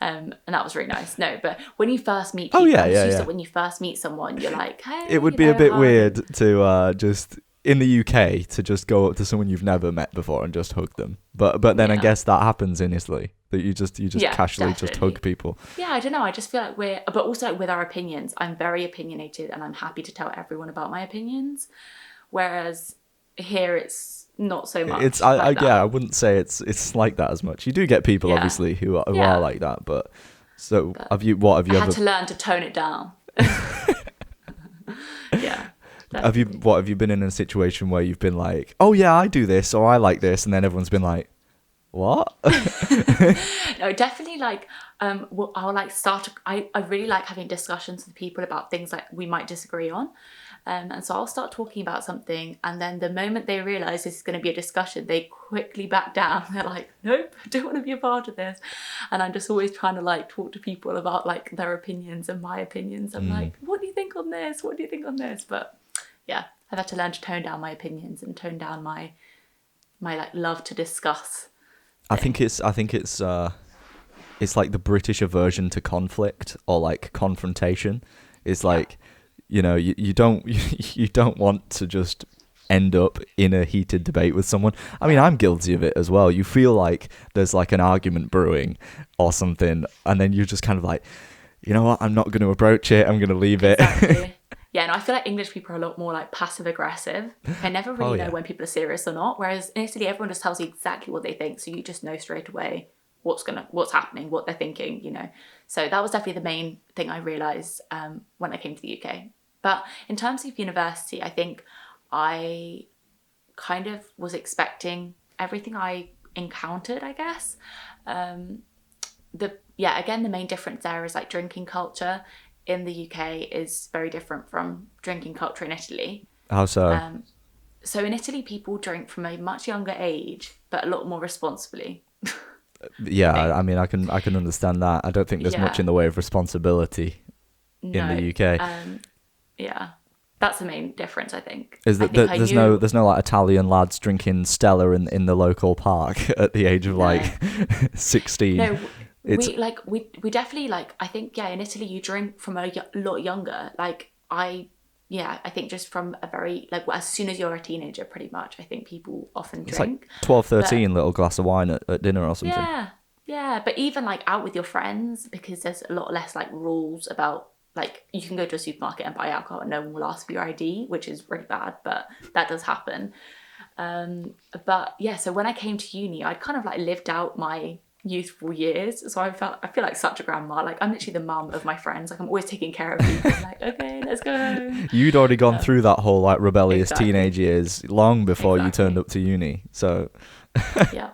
and that was really nice. No, but when you first meet people, Oh, yeah, I'm just yeah, used yeah. to when you first meet someone, you're like, hey, It would you be a know, bit hug. weird to just in the UK to just go up to someone you've never met before and just hug them. But then I Yeah. guess that happens in Italy, that you just Yeah, casually just definitely. hug people. Yeah, I don't know. I just feel like but also like with our opinions, I'm very opinionated and I'm happy to tell everyone about my opinions. Whereas here it's not so much. It's like that. yeah, I wouldn't say it's like that as much. You do get people Yeah. obviously who Yeah. are like that, but so But have you I ever had to learn to tone it down. Yeah. have you been in a situation where you've been like, oh yeah, I do this or I like this, and then everyone's been like, what? No, definitely like I'll like I really like having discussions with people about things like we might disagree on. And so I'll start talking about something, and then the moment they realise this is going to be a discussion, they quickly back down. They're like, nope, I don't want to be a part of this. And I'm just always trying to like talk to people about like their opinions and my opinions. I'm like, what do you think on this? What do you think on this? But yeah, I've had to learn to tone down my opinions and tone down my like love to discuss. I think it's like the British aversion to conflict or like confrontation. It's like, you know, you don't you don't want to just end up in a heated debate with someone. I mean, I'm guilty of it as well. You feel like there's like an argument brewing or something, and then you're just kind of like, you know what, I'm not going to approach it, I'm going to leave it. Exactly. Yeah, and I feel like English people are a lot more like passive aggressive. I never really know when people are serious or not. Whereas in Italy, everyone just tells you exactly what they think, so you just know straight away what's happening, what they're thinking, you know. So that was definitely the main thing I realised when I came to the UK. But in terms of university, I think I kind of was expecting everything I encountered, I guess. Again, the main difference there is like drinking culture in the UK is very different from drinking culture in Italy. How so? So in Italy, people drink from a much younger age, but a lot more responsibly. Yeah, I mean, I can understand that. I don't think there's much in the way of responsibility in the UK. Yeah, that's the main difference, I think. Is that there's no like Italian lads drinking Stella in the local park at the age of like 16. No, we definitely like. I think in Italy you drink from a lot younger. Like I think just from a very like as soon as you're a teenager, pretty much. I think people often It's drink. like 12, 13 little glass of wine at dinner or something. Yeah, but even like out with your friends, because there's a lot less like rules about. Like, you can go to a supermarket and buy alcohol and no one will ask for your ID, which is really bad, but that does happen. But yeah, so when I came to uni, I'd kind of like lived out my youthful years. So I feel like such a grandma. Like, I'm literally the mum of my friends. Like, I'm always taking care of people. I'm like, okay, let's go. You'd already gone through that whole like rebellious Exactly. teenage years long before you Exactly. turned up to uni. So Yeah.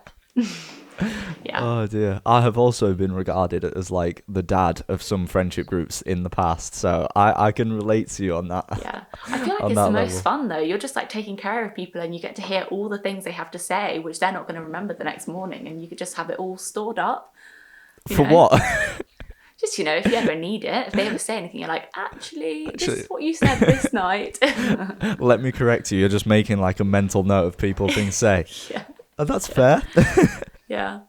Yeah. Oh dear. I have also been regarded as like the dad of some friendship groups in the past, so I can relate to you on that. Yeah. I feel like On it's that the most level. fun though. You're just like taking care of people and you get to hear all the things they have to say, which they're not going to remember the next morning, and you could just have it all stored up. you For know? what? Just, if you ever need it, if they ever say anything, you're like, actually, this is what you said this night. Let me correct you. You're just making like a mental note of people things say. Yeah. Oh, that's fair. Yeah.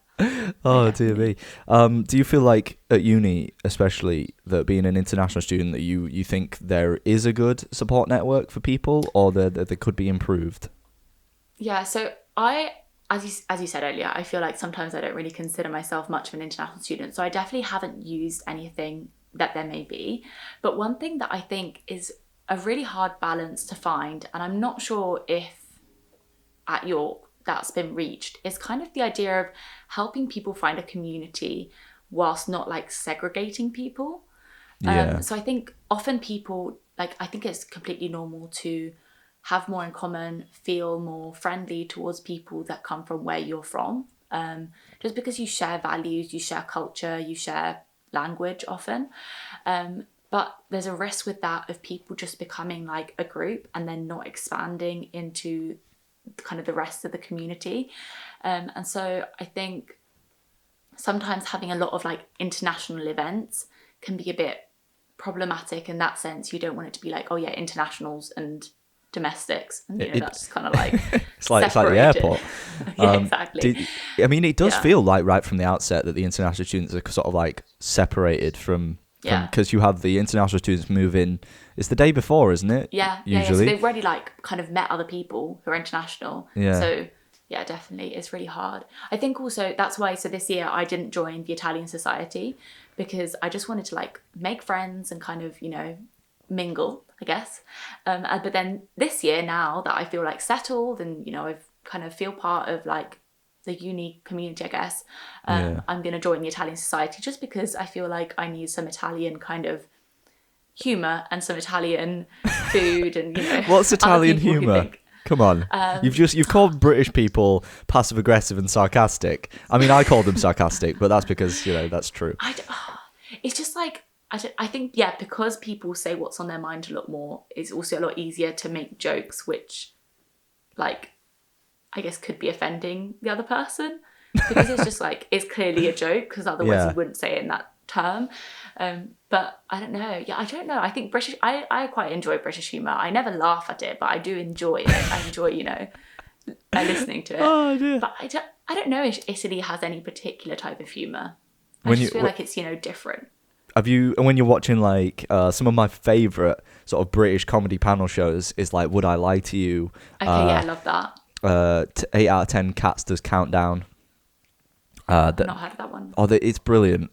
Oh dear me. Do you feel like at uni, especially, that being an international student, that you think there is a good support network for people, or that they could be improved? Yeah, so I as you said earlier, I feel like sometimes I don't really consider myself much of an international student. So I definitely haven't used anything that there may be. But one thing that I think is a really hard balance to find, and I'm not sure if at York that's been reached, is kind of the idea of helping people find a community whilst not like segregating people. Yeah. So I think often people, like, I think it's completely normal to have more in common, feel more friendly towards people that come from where you're from. Just because you share values, you share culture, you share language often. But there's a risk with that of people just becoming like a group and then not expanding into kind of the rest of the community. And so I think sometimes having a lot of like international events can be a bit problematic in that sense. You don't want it to be like, oh yeah, internationals and domestics, and that's just kind of like it's like the airport. Yeah, exactly. I mean, it does feel like right from the outset that the international students are sort of like separated from because you have the international students move in. It's the day before, isn't it? Usually. So they've already like kind of met other people who are international. So yeah, definitely, it's really hard. I think also that's why. So this year I didn't join the Italian Society because I just wanted to like make friends and kind of mingle, I guess. But then this year, now that I feel like settled and I've kind of feel part of like the uni community, I guess, I'm going to join the Italian Society just because I feel like I need some Italian kind of humour and some Italian food and What's Italian humour? Come on, you've called British people passive aggressive and sarcastic. I mean, I call them sarcastic, but that's because that's true. It's just like I think because people say what's on their mind a lot more, it's also a lot easier to make jokes which, like, I guess could be offending the other person because it's just like it's clearly a joke because otherwise you wouldn't say it in that term. But I don't know. I don't know. I think British. I quite enjoy British humour. I never laugh at it, but I do enjoy it. I enjoy listening to it. Oh dear. But I don't know if Italy has any particular type of humour. I just feel like it's different. Have you, when you're watching like some of my favourite sort of British comedy panel shows is like Would I Lie to You? Okay, I love that. 8 out of 10 Cats does Countdown. I've not heard of that one. Oh, it's brilliant.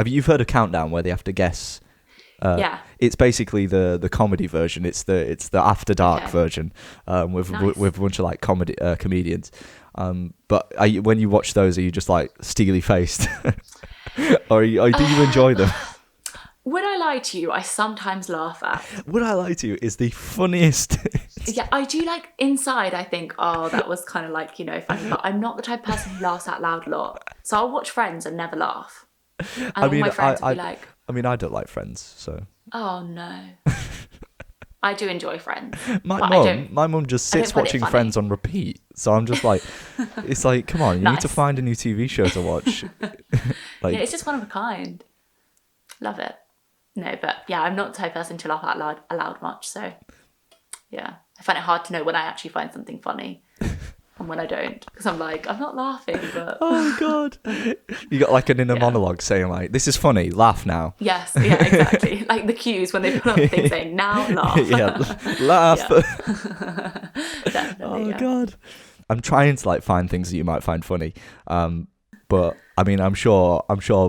You've heard of Countdown where they have to guess? It's basically the comedy version. It's the After Dark version with a bunch of like comedy comedians. But when you watch those, are you just like steely faced? Or do you enjoy them? Would I Lie to You? I sometimes laugh at. Would I Lie to You is the funniest. Yeah, I do like inside. I think, oh, that was kind of like funny. But I'm not the type of person who laughs out loud a lot. So I'll watch Friends and never laugh. And all my friends will be like, I mean, I don't like Friends, so. Oh no. I do enjoy Friends. My mum just sits watching Friends on repeat. So I'm just like, it's like, come on, you need to find a new TV show to watch. It's just one of a kind. Love it. No, but I'm not the type of person to laugh out loud much. So yeah, I find it hard to know when I actually find something funny and when I don't, because I'm like, I'm not laughing, but oh god, you got like an inner monologue saying like, this is funny, laugh now. Yes, exactly. Like the cues when they put up things saying now laugh. Laugh. Definitely. Oh god, I'm trying to like find things that you might find funny, but I mean, I'm sure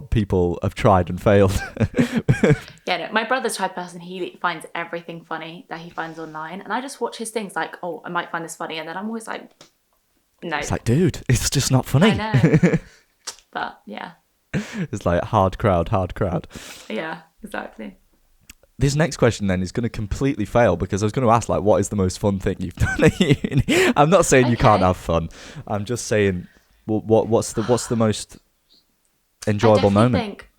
people have tried and failed. My brother's the type of person, he finds everything funny that he finds online, and I just watch his things like, oh, I might find this funny, and then I'm always like, no. It's like, dude, it's just not funny. I know. But yeah. It's like hard crowd. Yeah, exactly. This next question then is going to completely fail because I was going to ask like, what is the most fun thing you've done at uni? I'm not saying you can't have fun. I'm just saying, well, what's the most enjoyable moment? I think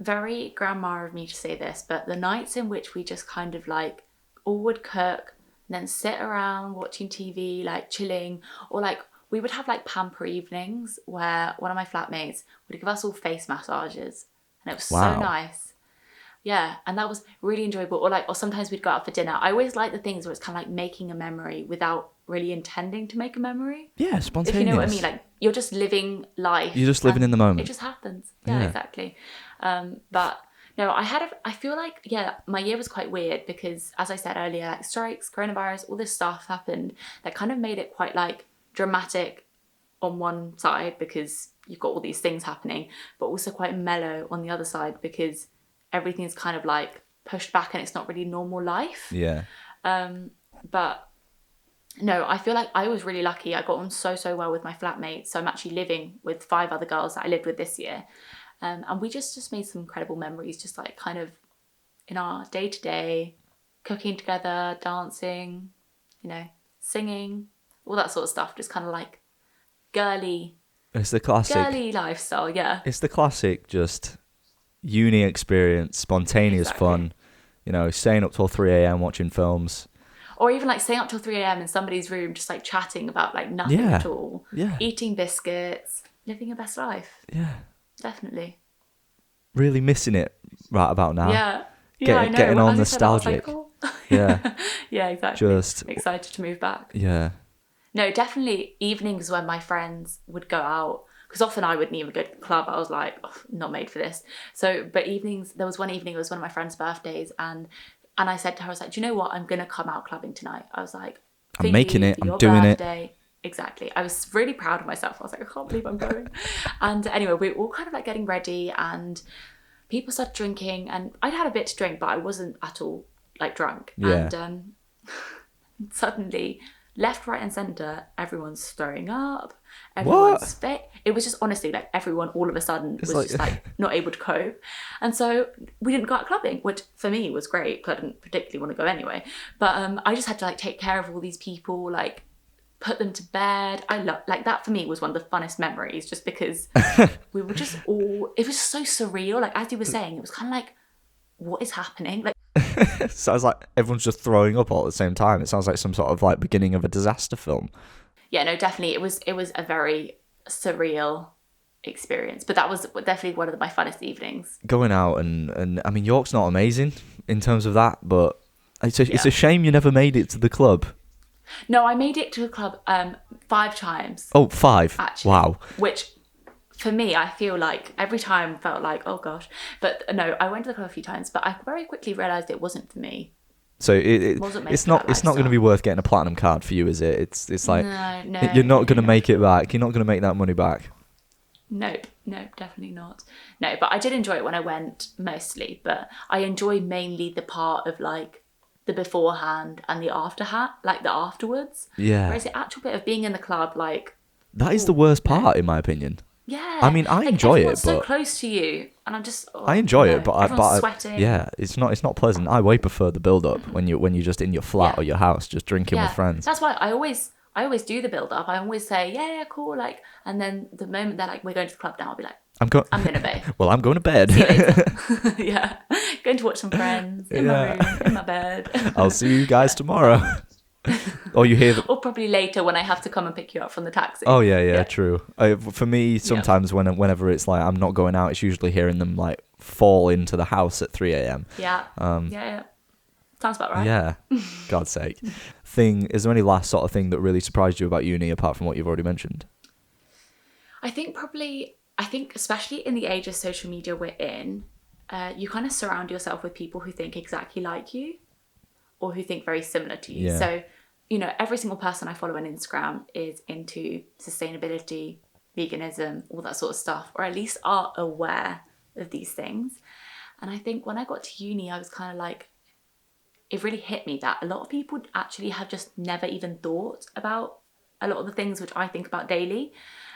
very grandma of me to say this, but the nights in which we just kind of like all would cook and then sit around watching TV, like chilling, or like we would have like pamper evenings where one of my flatmates would give us all face massages, and it was so nice. Yeah, and that was really enjoyable. Or sometimes we'd go out for dinner. I always like the things where it's kind of like making a memory without really intending to make a memory. Yeah, spontaneous. If you know what I mean, like you're just living life. You're just living in the moment. It just happens. Yeah. Exactly. But no, I feel like my year was quite weird because, as I said earlier, like strikes, coronavirus, all this stuff happened that kind of made it quite like dramatic on one side because you've got all these things happening, but also quite mellow on the other side because everything's kind of like pushed back and it's not really normal life. Yeah. But no, I feel like I was really lucky. I got on so well with my flatmates. So I'm actually living with 5 other girls that I lived with this year. And we just made some incredible memories, just like kind of in our day-to-day, cooking together, dancing, you know, singing, all that sort of stuff. Just kind of like girly lifestyle, yeah. It's the classic just uni experience, spontaneous fun, you know, staying up till 3 a.m. watching films. Or even like staying up till 3 a.m. in somebody's room, just like chatting about like nothing at all. Yeah. Eating biscuits, living your best life. Yeah. Definitely. Really missing it right about now. Yeah. Yeah, I know. Getting all As I said, I was nostalgic. like, oh. Yeah. Yeah, exactly. Just excited to move back. Yeah. No, definitely evenings when my friends would go out, because often I wouldn't even go to the club. I was like, oh, not made for this. So, but evenings, there was one evening, it was one of my friend's birthdays, and I said to her, I was like, do you know what? I'm going to come out clubbing tonight. I was like, I'm making it. I'm doing it. Exactly. I was really proud of myself. I was like, I can't believe I'm going. And anyway, we were all kind of like getting ready and people started drinking and I'd had a bit to drink, but I wasn't at all like drunk. Yeah. And suddenly, left, right and centre, everyone's throwing up. Everyone's it was just honestly like everyone all of a sudden was just like not able to cope. And so we didn't go out clubbing, which for me was great because I didn't particularly want to go anyway. But I just had to like take care of all these people, like put them to bed. I love like that for me was one of the funnest memories just because we were just all, it was so surreal. Like as you were saying, it was kind of like, what is happening? Like sounds like everyone's just throwing up all at the same time. It sounds like some sort of like beginning of a disaster film. Yeah, no, definitely. It was a very surreal experience, but that was definitely one of my funnest evenings. Going out and I mean, York's not amazing in terms of that, but it's a shame you never made it to the club. No, I made it to the club 5 times. Oh, 5? Actually. Wow. Which, for me, I feel like every time felt like, oh gosh. But no, I went to the club a few times, but I very quickly realised it wasn't for me. So it's not going to be worth getting a platinum card for you, is it? It's like no, you're not going to make it back. You're not going to make that money back. Nope, definitely not. No, but I did enjoy it when I went mostly. But I enjoy mainly the part of like the beforehand and the like the afterwards. Yeah. Whereas the actual bit of being in the club, like that is the worst part, in my opinion. Yeah. I mean, I enjoy it, but so close to you, and I'm just. I enjoy it, but everyone's sweating. Yeah, it's not pleasant. I way prefer the build up when you're just in your flat or your house, just drinking with friends. That's why I always do the build up. I always say, yeah, cool, like, and then the moment they're like, we're going to the club now, I'll be like, I'm going to bed. Well, I'm going to bed. See you later. Yeah, going to watch some Friends in my room, in my bed. I'll see you guys tomorrow. Or you hear or probably later when I have to come and pick you up from the taxi. Oh yeah, true. For me, sometimes whenever it's like I'm not going out, it's usually hearing them like fall into the house at 3 a.m. Yeah. Yeah. Sounds about right. Yeah. God's sake. Is there any last sort of thing that really surprised you about uni apart from what you've already mentioned? I think especially in the age of social media we're in, you kind of surround yourself with people who think exactly like you or who think very similar to you. Yeah. So, you know, every single person I follow on Instagram is into sustainability, veganism, all that sort of stuff, or at least are aware of these things. And I think when I got to uni, I was kind of like, it really hit me that a lot of people actually have just never even thought about a lot of the things which I think about daily.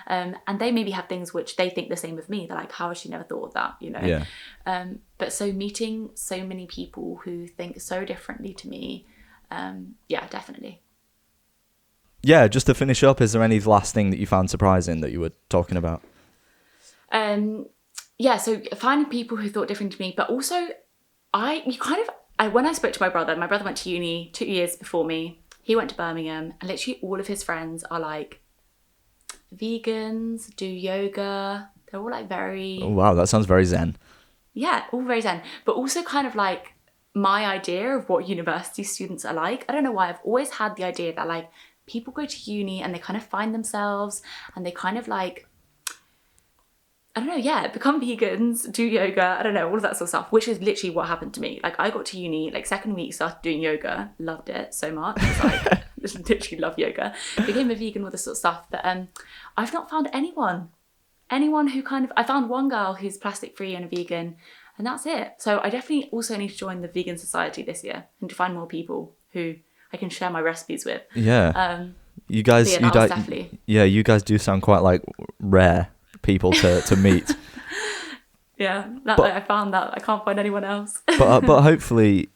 And they maybe have things which they think the same of me. They're like, how has she never thought of that, you know? Yeah. But so meeting so many people who think so differently to me, yeah, definitely. Yeah, just to finish up, is there any last thing that you found surprising that you were talking about? Yeah, so finding people who thought different to me, but also when I spoke to my brother went to uni 2 years before me. He went to Birmingham, and literally all of his friends are like vegans, do yoga. They're all like very... Oh, wow, that sounds very zen. Yeah, all very zen. But also kind of like my idea of what university students are like. I don't know why. I've always had the idea that like people go to uni and they kind of find themselves and they kind of like... I don't know, yeah, become vegans, do yoga, I don't know, all of that sort of stuff, which is literally what happened to me. Like, I got to uni, like, second week, started doing yoga, loved it so much. It's like, literally love yoga. Became a vegan, all this sort of stuff. But I've not found anyone who kind of, I found one girl who's plastic free and a vegan, and that's it. So I definitely also need to join the vegan society this year and to find more people who I can share my recipes with. Yeah. You guys, you guys do sound quite like rare people to meet. Yeah, I found that I can't find anyone else. but hopefully,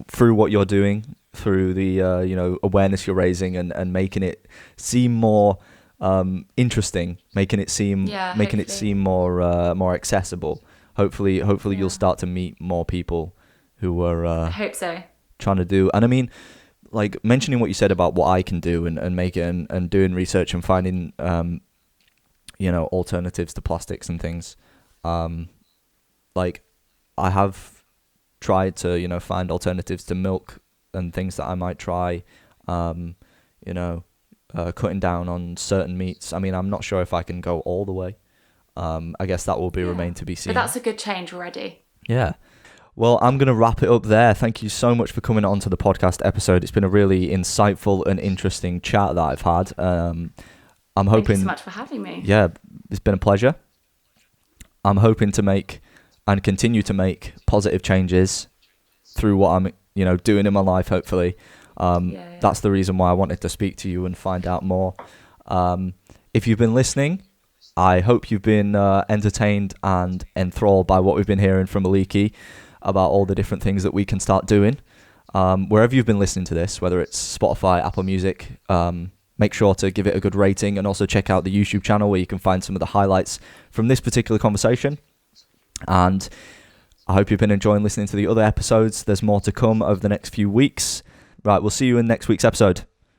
through what you're doing, through the awareness you're raising and making it seem more interesting, making it seem more accessible. Hopefully you'll start to meet more people who are. I hope so. Trying to do, and I mean, like mentioning what you said about what I can do and making and doing research and finding alternatives to plastics and things. Like I have tried to find alternatives to milk and things that I might try. Cutting down on certain meats. I mean, I'm not sure if I can go all the way. I guess that will remain to be seen. But that's a good change already. Yeah. Well, I'm going to wrap it up there. Thank you so much for coming on to the podcast episode. It's been a really insightful and interesting chat that I've had. I'm hoping. Thank you so much for having me. Yeah, it's been a pleasure. I'm hoping to make and continue to make positive changes through what I'm, doing in my life, hopefully. That's the reason why I wanted to speak to you and find out more. If you've been listening, I hope you've been entertained and enthralled by what we've been hearing from Alikee about all the different things that we can start doing. Wherever you've been listening to this, whether it's Spotify, Apple Music, make sure to give it a good rating and also check out the YouTube channel where you can find some of the highlights from this particular conversation. And I hope you've been enjoying listening to the other episodes. There's more to come over the next few weeks. Right, we'll see you in next week's episode.